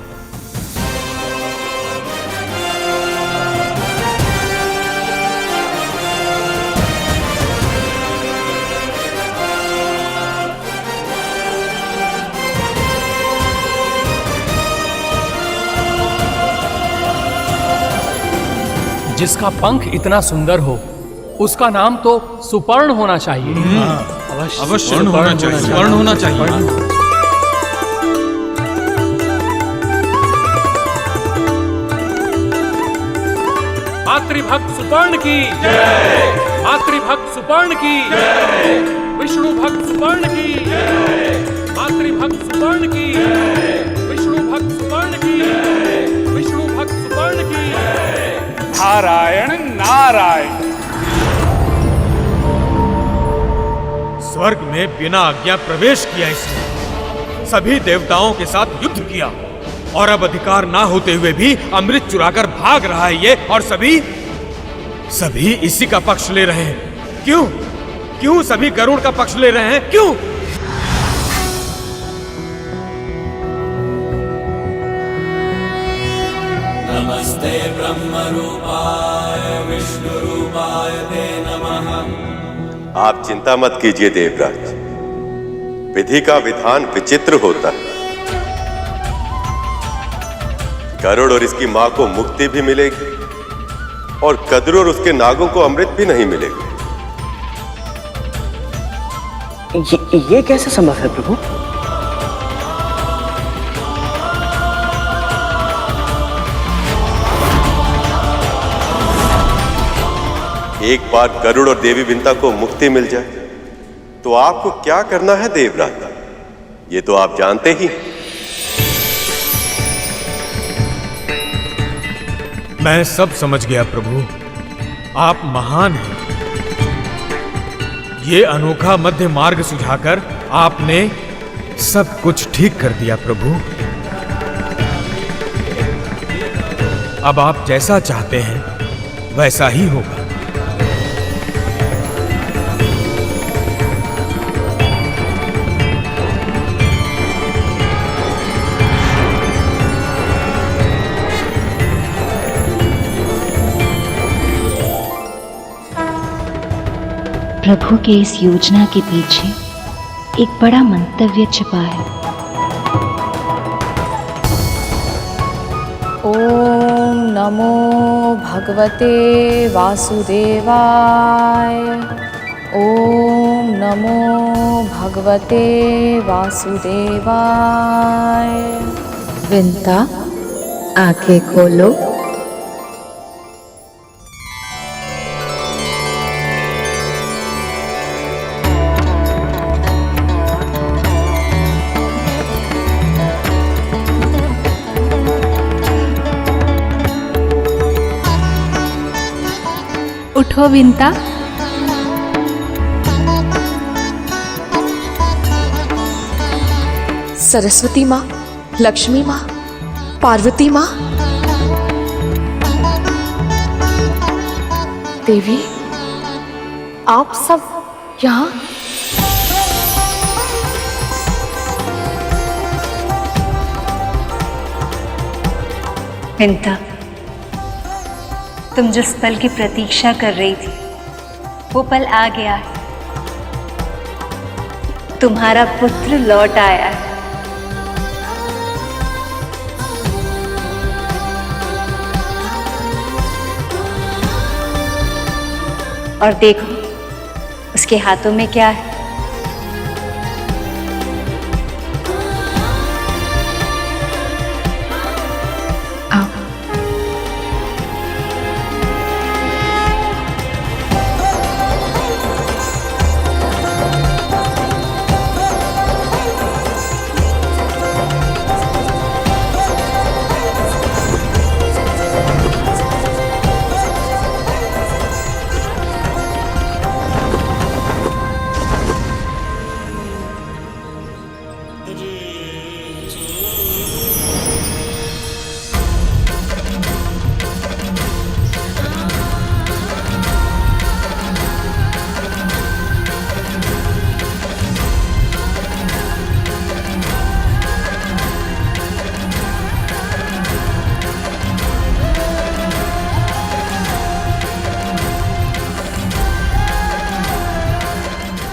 जिसका पंख इतना सुंदर हो उसका नाम तो सुपर्ण होना चाहिए। अवश्य सुपर्ण होना चाहिए, सुपर्ण होना चाहिए। मातृभक्त सुपर्ण की जय, मातृभक्त सुपर्ण की जय, विष्णु भक्त सुपर्ण की जय, मातृभक्त सुपर्ण की जय, विष्णु भक्त सुपर्ण की जय, विष्णु भक्त सुपर्ण की जय। नारायण नारायण। स्वर्ग में बिना आज्ञा प्रवेश किया इसने, सभी देवताओं के साथ युद्ध किया और अब अधिकार ना होते हुए भी अमृत चुराकर भाग रहा है ये, और सभी इसी का पक्ष ले रहे हैं। क्यों क्यों सभी गरुड़ का पक्ष ले रहे हैं, क्यों? नमस्ते ब्रह्म रूपाय विष्णु रूपाय ते नमः। आप चिंता मत कीजिए देवराज, विधि का विधान विचित्र होता है। गरुड़ और इसकी मां को मुक्ति भी मिलेगी और कद्रू और उसके नागों को अमृत भी नहीं मिलेगा। ये कैसे संभव है प्रभु? एक बार गरुड़ और देवी विंता को मुक्ति मिल जाए तो आपको क्या करना है देवराज, ये तो आप जानते ही। मैं सब समझ गया प्रभु, आप महान हैं। ये अनोखा मध्य मार्ग सुझाकर आपने सब कुछ ठीक कर दिया प्रभु। अब आप जैसा चाहते हैं वैसा ही होगा। प्रभु के इस योजना के पीछे एक बड़ा मंतव्य छिपा है। ओम नमो भगवते वासुदेवाय। ओम नमो भगवते वासुदेवाय। विंता, आंखें खोलो। उठो विंता। सरस्वती माँ, लक्ष्मी माँ, पार्वती माँ, देवी, आप सब यहाँ? विंता, तुम जिस पल की प्रतीक्षा कर रही थी वो पल आ गया है। तुम्हारा पुत्र लौट आया है। और देखो उसके हाथों में क्या है।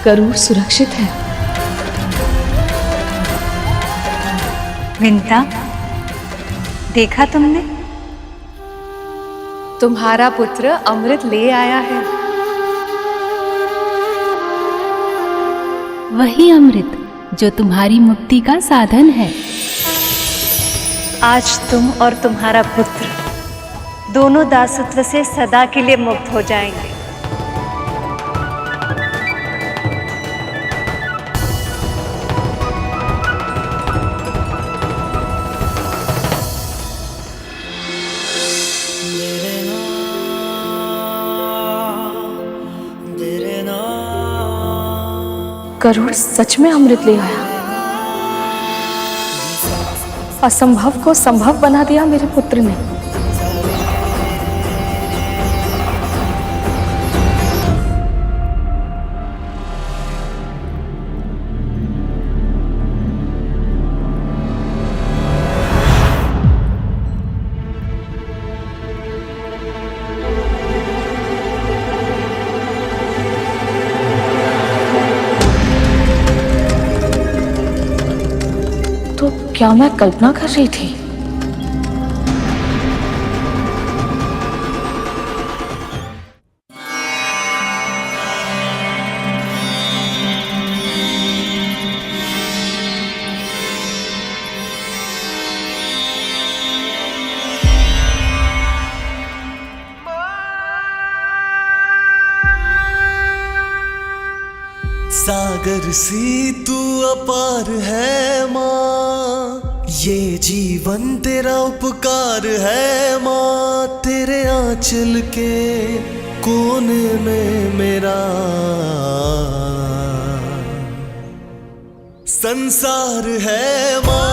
गरुड़ सुरक्षित है। विंता, देखा तुमने? तुम्हारा पुत्र अमृत ले आया है। वही अमृत जो तुम्हारी मुक्ति का साधन है। आज तुम और तुम्हारा पुत्र दोनों दासत्व से सदा के लिए मुक्त हो जाएंगे। गरुड़ सच में अमृत ले आया। असंभव को संभव बना दिया मेरे पुत्र ने। तो क्या मैं कल्पना कर रही थी? सागर सी तू अपार है माँ, ये जीवन तेरा उपकार है माँ। तेरे आंचल के कोने में मेरा संसार है माँ।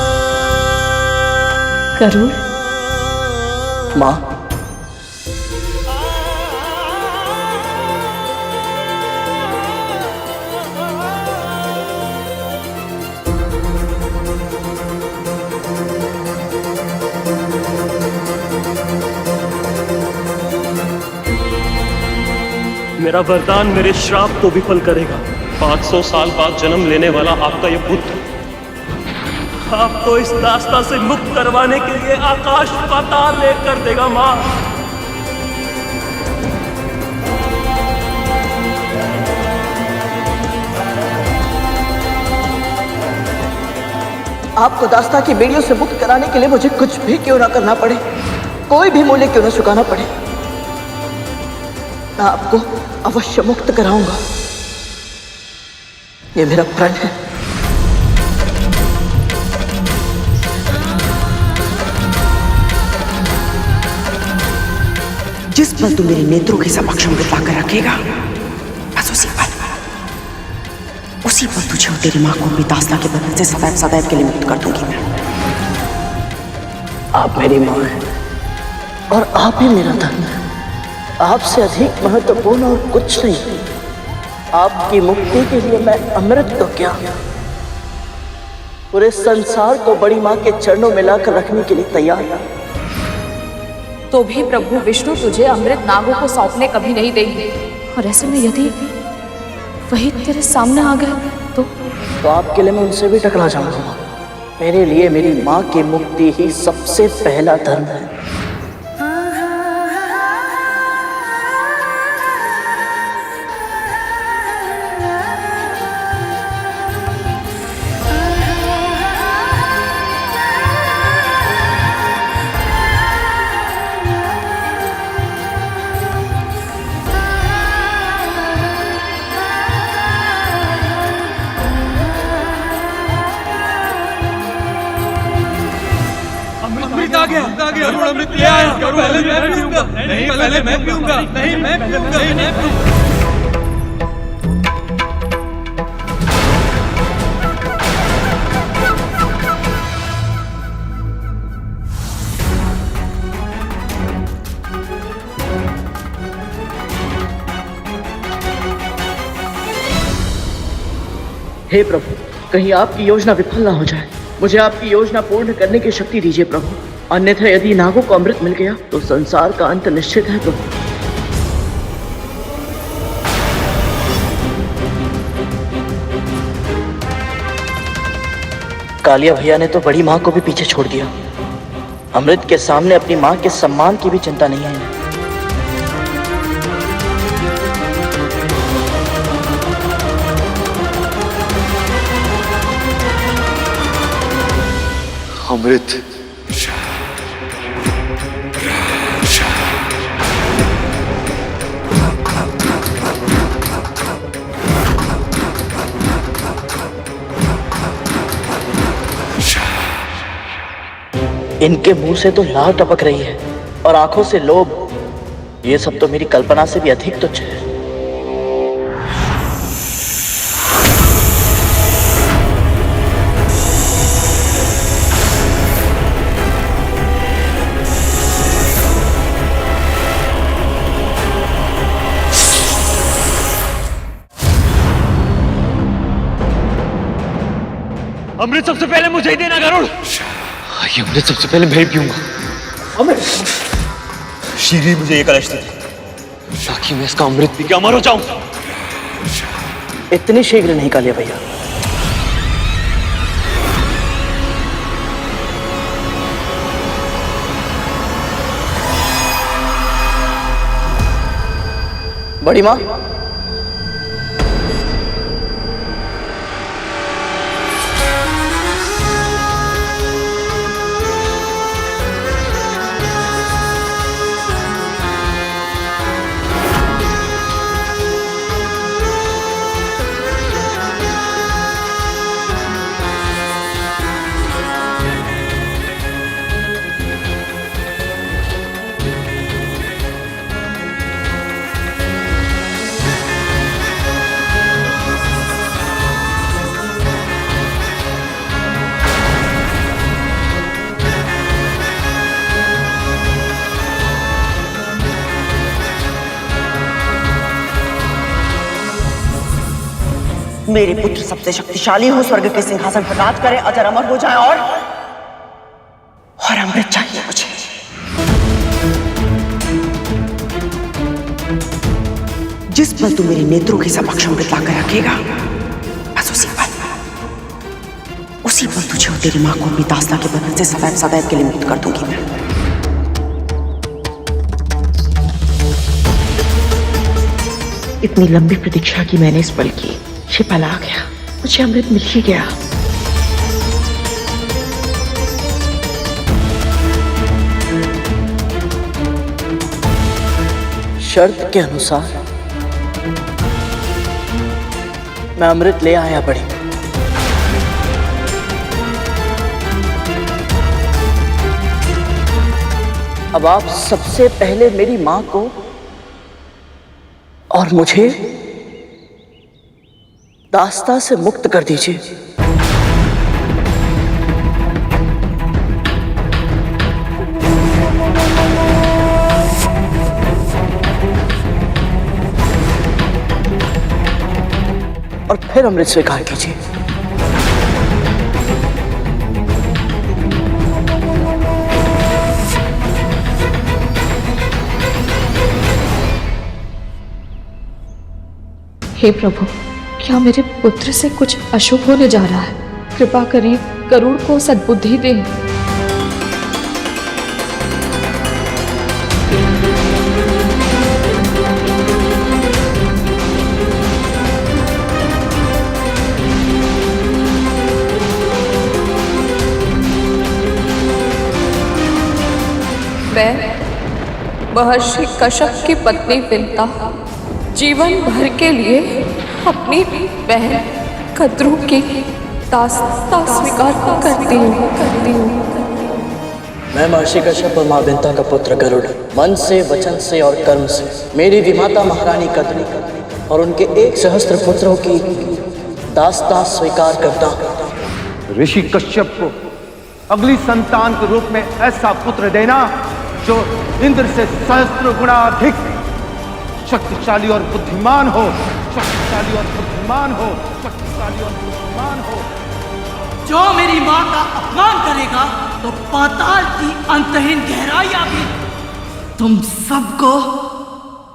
गरुड़ माँ, मेरा वरदान मेरे श्राप को विफल करेगा। 500 साल बाद जन्म लेने वाला आपका ये पुत्र आपको इस दास्ता से मुक्त करवाने के लिए आकाश पाताल एक कर देगा माँ। आपको दास्ता की बेड़ियों से मुक्त कराने के लिए मुझे कुछ भी क्यों ना करना पड़े, कोई भी मूल्य क्यों ना चुकाना पड़े, मैं आपको अवश्य मुक्त कराऊंगा। ये मेरा प्रण है। जिस पल तू मेरे नेत्रों के समक्ष अमृत लाकर रखेगा, बस उसी पल तुझे और तेरी मां को अपनी दास्ता के बंधन से सदैव सदैव के लिए मुक्त कर दूंगी मैं। आप मेरी मां हैं और आप ही मेरा धर्म है। आपसे अधिक महत्वपूर्ण और कुछ नहीं। आपकी मुक्ति के लिए मैं अमृत तो क्या, पूरे संसार को बड़ी मां के चरणों में लाकर रखने के लिए तैयार है। तो भी प्रभु विष्णु तुझे अमृत नागों को सौंपने कभी नहीं देंगे। और ऐसे में यदि वही तेरे सामने आ गए तो आपके लिए मैं उनसे भी टकरा जाऊंगा। मेरे लिए मेरी मां की मुक्ति ही सबसे पहला धर्म है। अमृत ले आया। पहले मैं पीऊंगा, नहीं पहले मैं पीऊंगा, नहीं मैं पीऊंगा, नहीं मैं पीऊंगा। हे प्रभु, कहीं आपकी योजना विफल ना हो जाए। मुझे आपकी योजना पूर्ण करने की शक्ति दीजिए प्रभु, अन्यथा यदि नागों को अमृत मिल गया तो संसार का अंत निश्चित है प्रभु। कालिया भैया ने तो बड़ी मां को भी पीछे छोड़ दिया। अमृत के सामने अपनी मां के सम्मान की भी चिंता नहीं है। अमृत। इनके मुंह से तो लार टपक रही है और आंखों से लोभ। ये सब तो मेरी कल्पना से भी अधिक तुच्छ है। अमृत सबसे पहले मुझे ही देना गरुड़। ये अमृत सबसे पहले मैं ही पीऊंगा। अमृत श्री मुझे ये कलश दे ताकि मैं इसका अमृत पी के अमर हो जाऊं। इतने शीघ्र नहीं कालिया भैया। बड़ी माँ, मेरे पुत्र सबसे शक्तिशाली हो, स्वर्ग के सिंहासन पर राज करे, अजर अमर हो जाए और अमृत चाहिए मुझे। जिस पल तू मेरे नेत्रों के समक्ष अमृत लाकर रखेगा, बस उसी पल तुझे और तेरी मां को अपनी दास्ता के बंधन से सदैव सदैव के लिए मुक्त कर दूंगी मैं। इतनी लंबी प्रतीक्षा की मैंने इस पल की। ये पल आ गया, मुझे अमृत मिल ही गया। शर्त के अनुसार मैं अमृत ले आया बड़ी। अब आप सबसे पहले मेरी मां को और मुझे दास्ता से मुक्त कर दीजिए। और फिर अमृत स्वीकार कीजिए। हे प्रभु, क्या मेरे पुत्र से कुछ अशुभ होने जा रहा है? कृपा करें, गरुड़ को सद्बुद्धि दें। मैं महर्षि कश्यप की पत्नी विंता जीवन भर के लिए अपनी बहन कद्रू की दास्ता स्वीकार करती हूँ। मैं महर्षि कश्यप और मां विंता का पुत्र गरुड़ मन से, वचन से और कर्म से मेरी विमाता महारानी कद्रू और उनके 1 सहस्त्र पुत्रों की दास्ता स्वीकार करता हूँ। ऋषि कश्यप को अगली संतान के रूप में ऐसा पुत्र देना जो इंद्र से सहस्त्र गुणा अधिक शक्तिशाली और बुद्धिमान हो, शक्तिशाली और बुद्धिमान हो, शक्तिशाली और बुद्धिमान हो। जो मेरी मां का अपमान करेगा तो पाताल की अंतहीन गहराइयां भी तुम सबको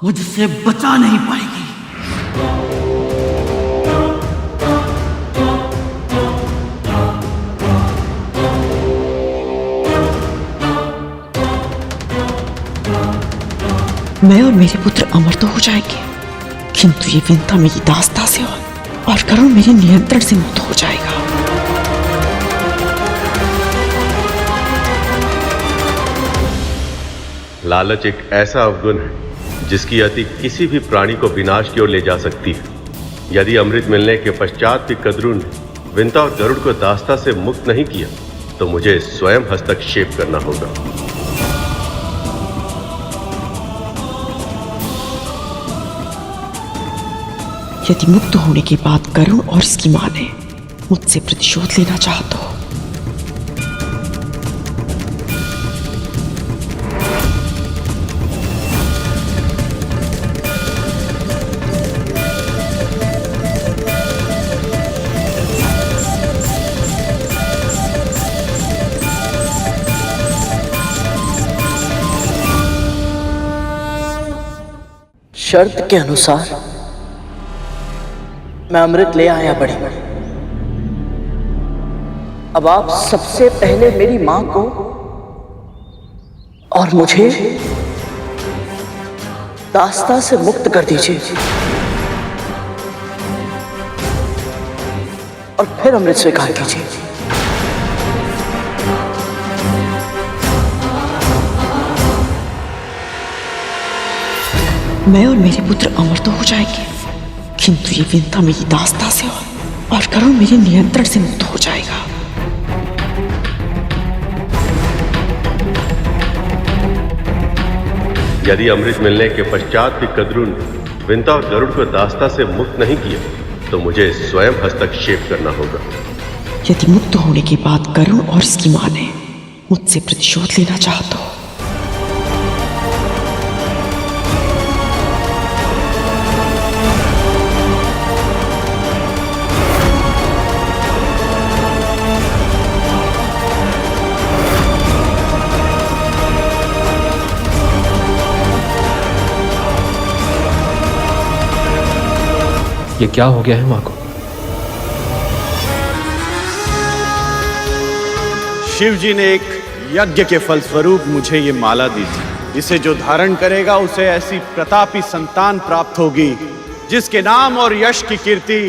मुझसे बचा नहीं पाएगी। मैं और मेरे पुत्र अमर तो हो जाएंगे, किंतु ये विंता मेरी दास्ता से और गरुड़ मेरे नियंत्रण से मुक्त हो जाएगा। लालच एक ऐसा अवगुण है जिसकी अति किसी भी प्राणी को विनाश की ओर ले जा सकती है। यदि अमृत मिलने के पश्चात भी कद्रू ने विंता और गरुड़ को दास्ता से मुक्त नहीं किया तो मुझे स्वयं हस्तक्षेप करना होगा। यदि मुक्त होने के बाद गरुड़ और उसकी मां ने मुझसे प्रतिशोध लेना चाहा तो शर्त के अनुसार मैं अमृत ले आया बड़ी। अब आप सबसे पहले मेरी मां को और मुझे दास्ता से मुक्त कर दीजिए और फिर अमृत स्वीकार कीजिए। मैं और मेरे पुत्र अमर तो हो जाएंगे, किंतु ये विंता मेरी दास्ता से और गरुड़ मेरे नियंत्रण से मुक्त हो जाएगा। यदि अमृत मिलने के पश्चात भी कद्रू ने विंता और गरुड़ को दास्ता से मुक्त नहीं किया तो मुझे स्वयं हस्तक्षेप करना होगा। यदि मुक्त होने के बाद गरुड़ और उसकी मां ने मुझसे प्रतिशोध लेना चाहा तो ये क्या हो गया है मां को? शिव जी ने एक यज्ञ के फलस्वरूप मुझे ये माला दी थी। इसे जो धारण करेगा उसे ऐसी प्रतापी संतान प्राप्त होगी जिसके नाम और यश की कीर्ति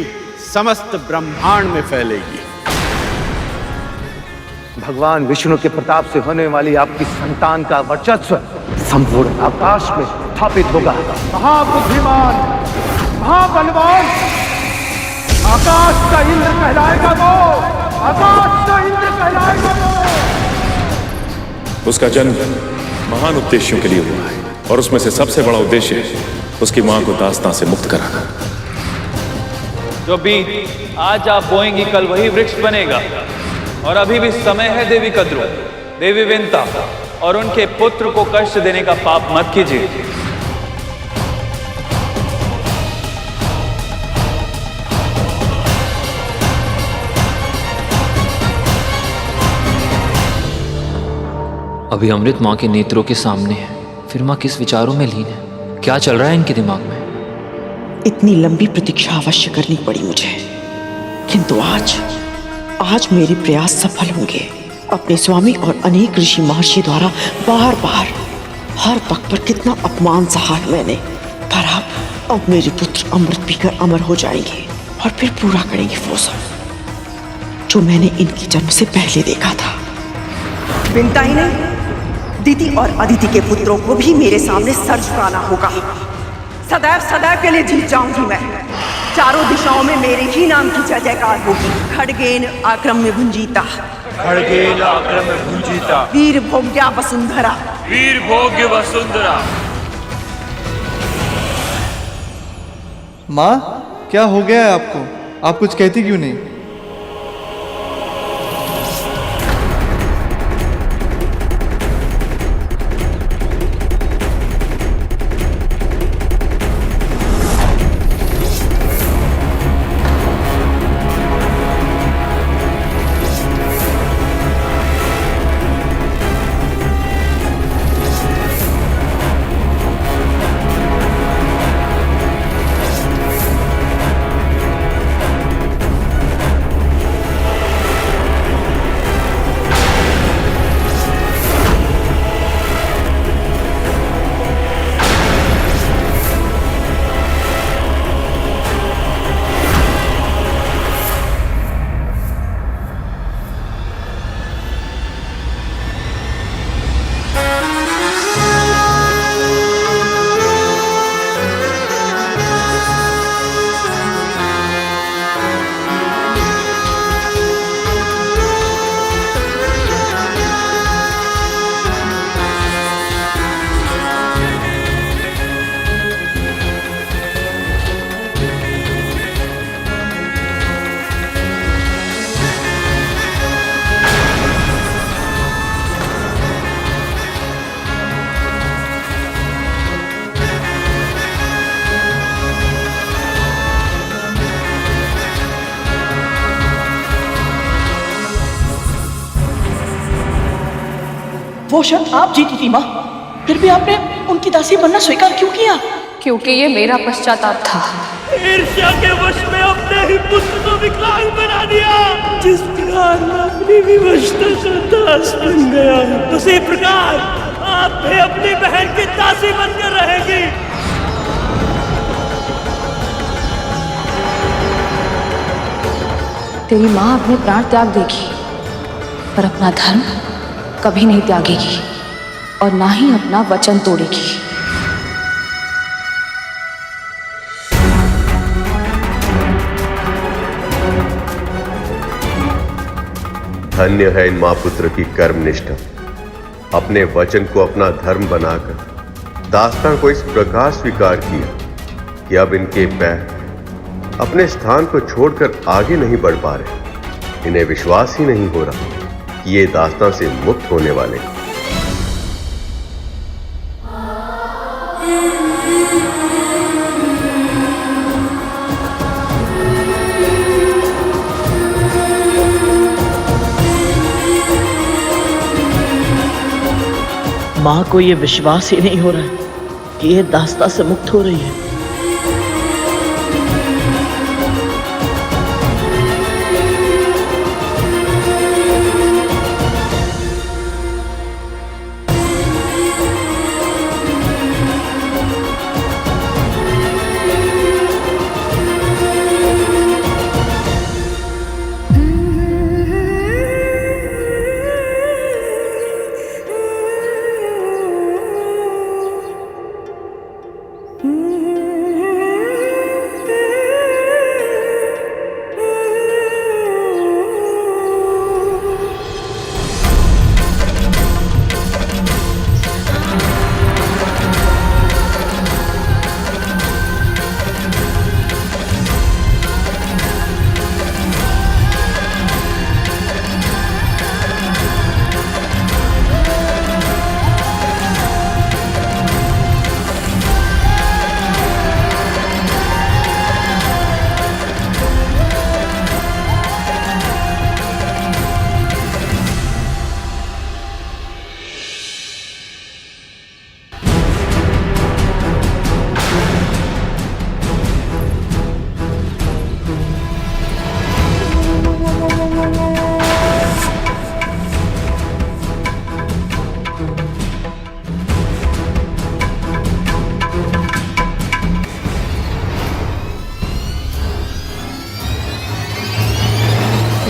समस्त ब्रह्मांड में फैलेगी। भगवान विष्णु के प्रताप से होने वाली आपकी संतान का वर्चस्व संपूर्ण आकाश में स्थापित होगा। महाबुद्धिमान, महाबलवान, आकाश का इंद्र कहलाएगा वो, आकाश का इंद्र कहलाएगा वो। उसका जन्म महान उद्देश्यों के लिए हुआ है और उसमें से सबसे बड़ा उद्देश्य उसकी मां को दास्तां से मुक्त कराना। जो बीज आज आप बोएंगी कल वही वृक्ष बनेगा और अभी भी समय है देवी कद्रू, देवी विंता और उनके पुत्र को कष्ट देने का पाप मत कीजिए। अभी अमृत माँ के नेत्रों के सामने है, फिर माँ किस विचारों में लीन है? क्या चल रहा है इनके दिमाग में? इतनी लंबी प्रतीक्षा अवश्य करनी पड़ी मुझे, किंतु आज मेरे प्रयास सफल होंगे। अपने स्वामी और अनेक ऋषि महर्षि द्वारा बार बार हर पग पर कितना अपमान सहा है मैंने, पर अब मेरे पुत्र अमृत पीकर अमर हो जाएंगे और फिर पूरा करेंगे वो सब जो मैंने इनके जन्म से पहले देखा था। विंता ही नहीं, दीति और अदिति के पुत्रों को भी मेरे सामने सर झुकाना होगा। सदैव सदैव के लिए जीत जाऊंगी मैं। चारों दिशाओं में मेरे ही नाम की जय जयकार होगी। खड़गेन आक्रम में भुंजीता, खड़गेन आक्रम में भुंजीता, वीर भोग्या वसुंधरा, वीर भोग्य वसुंधरा। माँ, क्या हो गया है आपको? आप कुछ कहती क्यों नहीं? वो शर्त आप जीती थी माँ, फिर भी आपने उनकी दासी बनना स्वीकार क्यों किया? क्योंकि ये मेरा पश्चाताप था। ईर्ष्या के वश में अपने ही पुत्र को विकलांग बना दिया। जिस प्रकार मैं अपनी विवशता का दास बन गया, उसी प्रकार आप भी अपनी बहन की दासी बनकर रहेंगी। तेरी माँ अपने प्राण त्याग देगी, पर अपना धर्म कभी नहीं त्यागेगी और ना ही अपना वचन तोड़ेगी। धन्य है इन मां पुत्र की कर्मनिष्ठा। अपने वचन को अपना धर्म बनाकर दास्तां को इस प्रकार स्वीकार किया कि अब इनके पैर अपने स्थान को छोड़कर आगे नहीं बढ़ पा रहे। इन्हें विश्वास ही नहीं हो रहा कि ये दास्तां से मुक्त होने वाले हैं। माँ को ये विश्वास ही नहीं हो रहा है कि ये दास्तां से मुक्त हो रही है।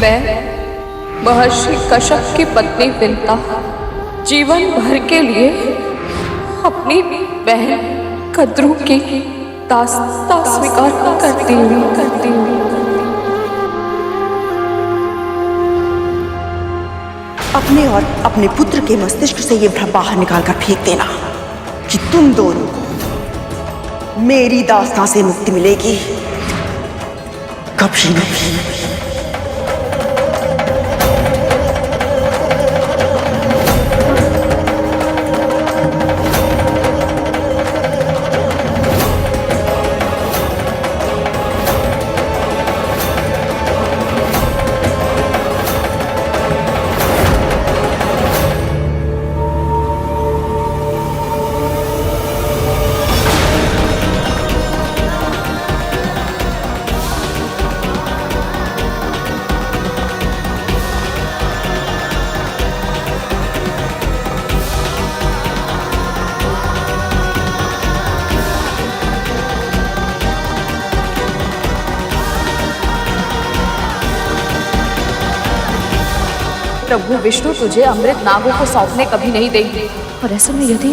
मैं महर्षि कश्यप की पत्नी विंता जीवन भर के लिए अपनी बहन कद्रू की दास्तां स्वीकार करती हूँ। अपने और अपने पुत्र के मस्तिष्क से ये भ्रम बाहर निकाल कर फेंक देना कि तुम दोनों को मेरी दास्तां से मुक्ति मिलेगी। कभी नहीं। प्रभु विष्णु तुझे अमृत नागों को सौंपने कभी नहीं देंगे, और ऐसे में यदि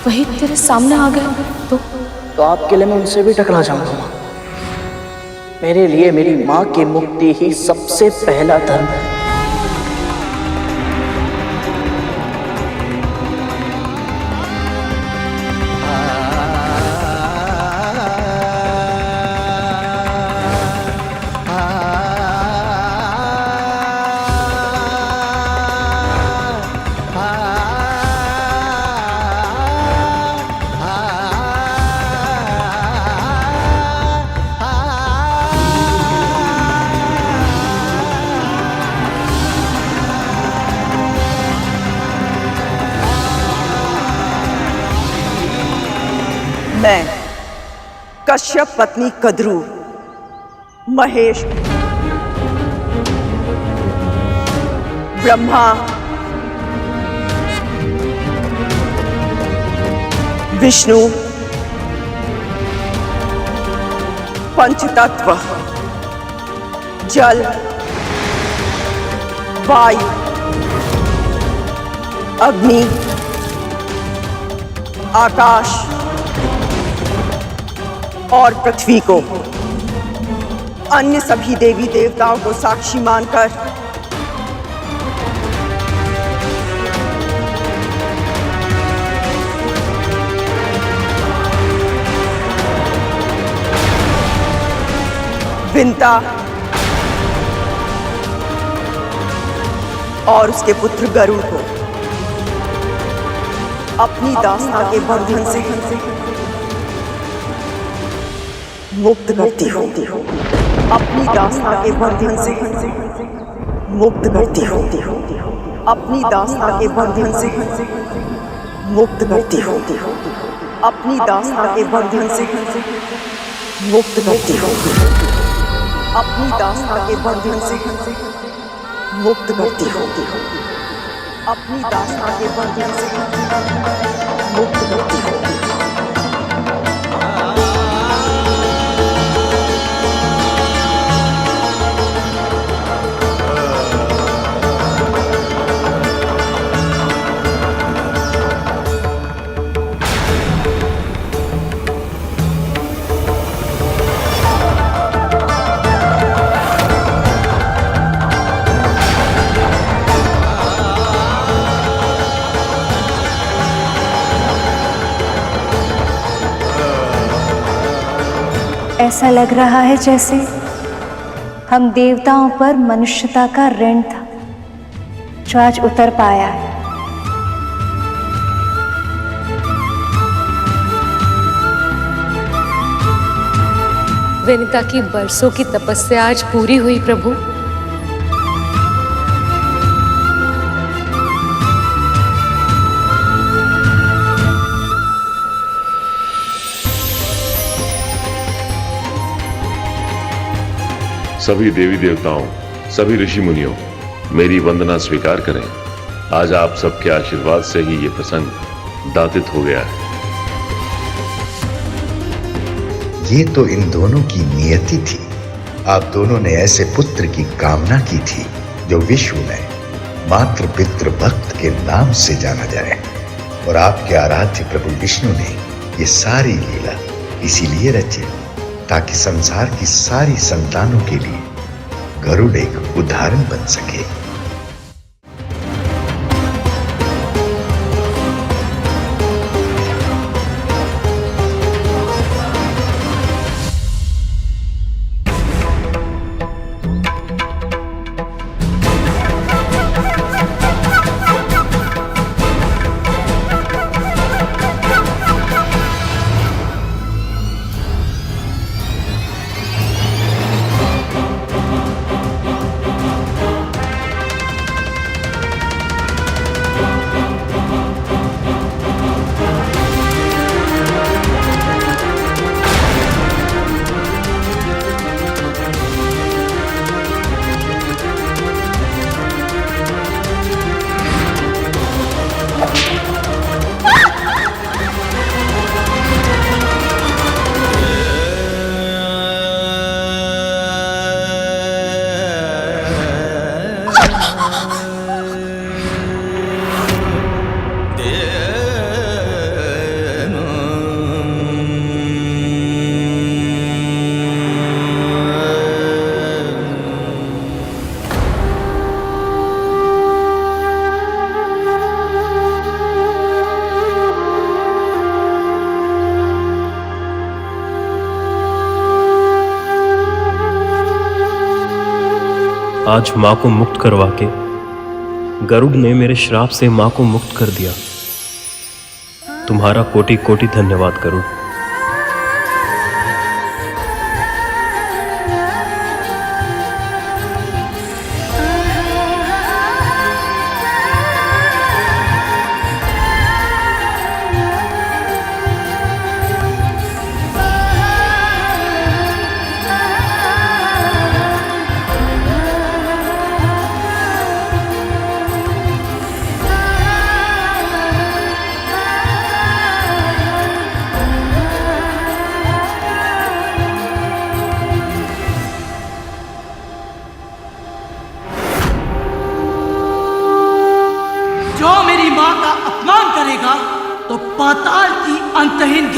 वही तेरे सामने आ गए तो आपके लिए मैं उनसे भी टकरा जाऊंगा माँ। मेरे लिए मेरी माँ की मुक्ति ही सबसे पहला धर्म है। मैं कश्यप पत्नी कद्रू महेश ब्रह्मा विष्णु पंचतत्व जल वायु अग्नि आकाश और पृथ्वी को अन्य सभी देवी देवताओं को साक्षी मानकर विंता और उसके पुत्र गरुड़ को अपनी दास्ता के बंधन से मुक्त करती हूँ। अपनी दास्ता के बंधन से मुक्त करती हूँ। अपनी दास्ता के बंधन से मुक्त करती हूँ। अपनी दास्ता के बंधन से मुक्त करती हूँ। अपनी दास्ता के बंधन से मुक्त करती हूँ। अपनी दास्ता के बंधन से मुक्त करती हूँ। ऐसा लग रहा है जैसे हम देवताओं पर मनुष्यता का ऋण था जो आज उतर पाया है। विनीता की बरसों की तपस्या आज पूरी हुई प्रभु। सभी देवी देवताओं, सभी ऋषि मुनियों, मेरी वंदना स्वीकार करें। आज आप सबके आशीर्वाद से ही ये प्रसंग दातित हो गया है। ये तो इन दोनों की नियति थी। आप दोनों ने ऐसे पुत्र की कामना की थी जो विश्व में मातृ पितृ भक्त के नाम से जाना जाए, और आपके आराध्य प्रभु विष्णु ने ये सारी लीला इसीलिए रची ताकि संसार की सारी संतानों के लिए गरुड़ एक उदाहरण बन सके। आज माँ को मुक्त करवा के गरुड़ ने मेरे श्राप से माँ को मुक्त कर दिया। तुम्हारा कोटि कोटि धन्यवाद गरुड़।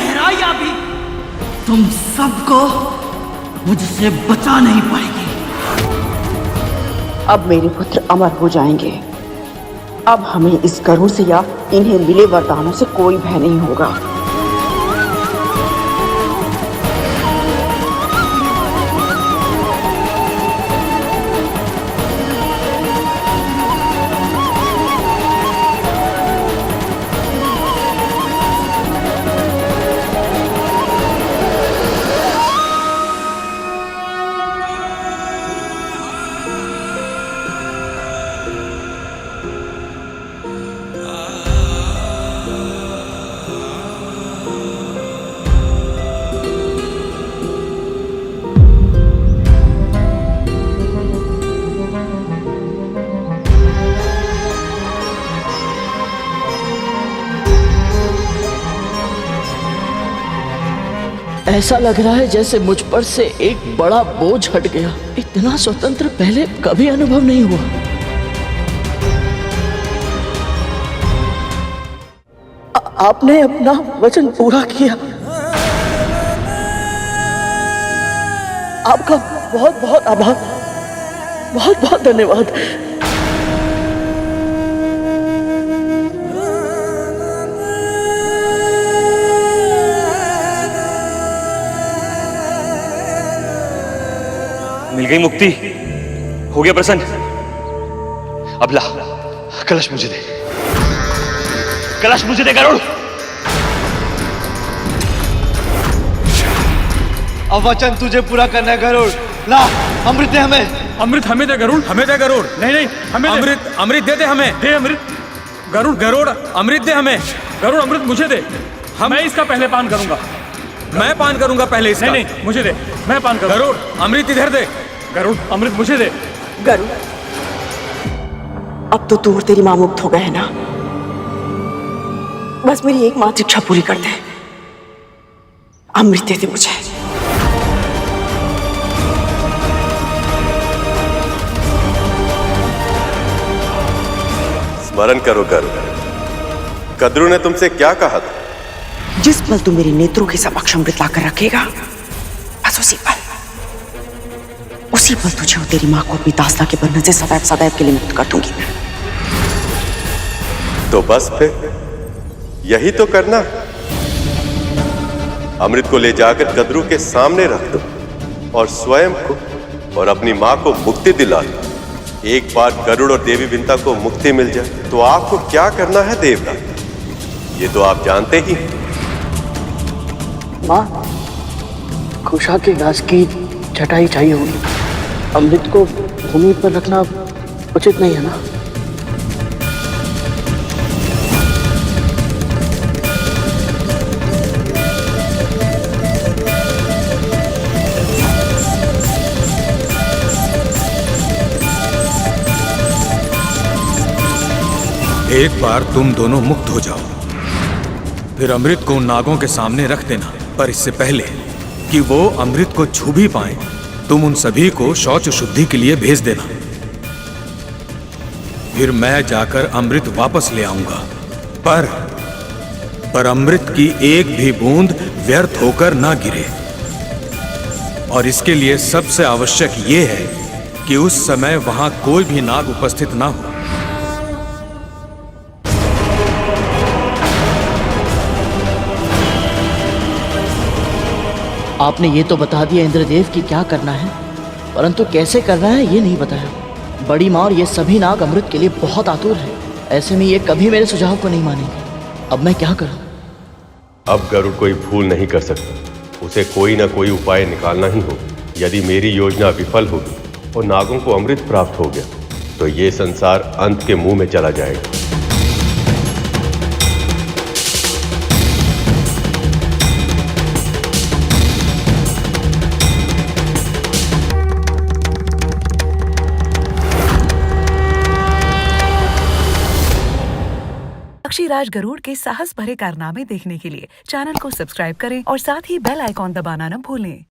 गहराइयां भी तुम सबको मुझसे बचा नहीं पाएगी। अब मेरे पुत्र अमर हो जाएंगे। अब हमें इस गरुड़ से या इन्हें मिले वरदानों से कोई भय नहीं होगा। ऐसा लग रहा है जैसे मुझ पर से एक बड़ा बोझ हट गया। इतना स्वतंत्र पहले कभी अनुभव नहीं हुआ। आपने अपना वचन पूरा किया। आपका बहुत बहुत आभार, बहुत बहुत धन्यवाद। मिल गई मुक्ति, हो गया प्रसन्न। अब ला कलश मुझे दे, कलश मुझे दे गरुड़। अब वचन तुझे पूरा करना है गरुड़। ला अमृत दे हमें। अमृत हमें दे गरुड़, हमें दे गरुड़। नहीं नहीं हमें अमृत, अमृत दे दे हमें। दे अमृत। गरुड़ गरुड़ अमृत दे हमें। गरुड़ अमृत मुझे दे। मैं इसका पहले पान करूंगा। मैं पान करूंगा पहले इसका। नहीं नहीं मुझे दे, मैं पान करूंगा। गरुड़ अमृत इधर दे। गरुड़ अमृत मुझे दे। गरुड़ अब तो तू और तेरी मां मुक्त हो गए हैं ना। बस मेरी एकमात्र इच्छा पूरी कर दे। अमृत दे दे मुझे। स्मरण करो गरुड़, कद्रू ने तुमसे क्या कहा था? जिस पल तू मेरे नेत्रों के समक्ष अमृत लाकर रखेगा, बस उसी पल तुझे और तेरी मां को अपनी दासता के बंधन से सदैव सदैव के लिए मुक्त कर दूंगी। तो बस फिर यही तो करना है। अमृत को ले जाकर कद्रू के सामने रख दो और स्वयं को और अपनी मां को मुक्ति दिला दो। एक बार गरुड़ और देवी विंता को मुक्ति मिल जाए तो आपको क्या करना है देवराज, ये तो आप जानते ही। मां, कुशा के घास की चटाई चाहिए होगी। अमृत को भूमि पर रखना उचित नहीं है ना? एक बार तुम दोनों मुक्त हो जाओ, फिर अमृत को उन नागों के सामने रख देना। पर इससे पहले कि वो अमृत को छू भी पाए, तुम उन सभी को शौच शुद्धि के लिए भेज देना। फिर मैं जाकर अमृत वापस ले आऊंगा। पर अमृत की एक भी बूंद व्यर्थ होकर ना गिरे। और इसके लिए सबसे आवश्यक ये है कि उस समय वहां कोई भी नाग उपस्थित ना हो। आपने ये तो बता दिया इंद्रदेव कि क्या करना है, परंतु कैसे करना है ये नहीं बताया। बड़ी माँ और ये सभी नाग अमृत के लिए बहुत आतुर हैं। ऐसे में ये कभी मेरे सुझाव को नहीं मानेंगे। अब मैं क्या करूं? अब गरुड़ कोई भूल नहीं कर सकता, उसे कोई ना कोई उपाय निकालना ही होगा। यदि मेरी योजना विफल होगी और नागों को अमृत प्राप्त हो गया तो ये संसार अंत के मुंह में चला जाएगा। पक्षीराज गरुड़ के साहस भरे कारनामे देखने के लिए चैनल को सब्सक्राइब करें और साथ ही बेल आइकॉन दबाना न भूलें।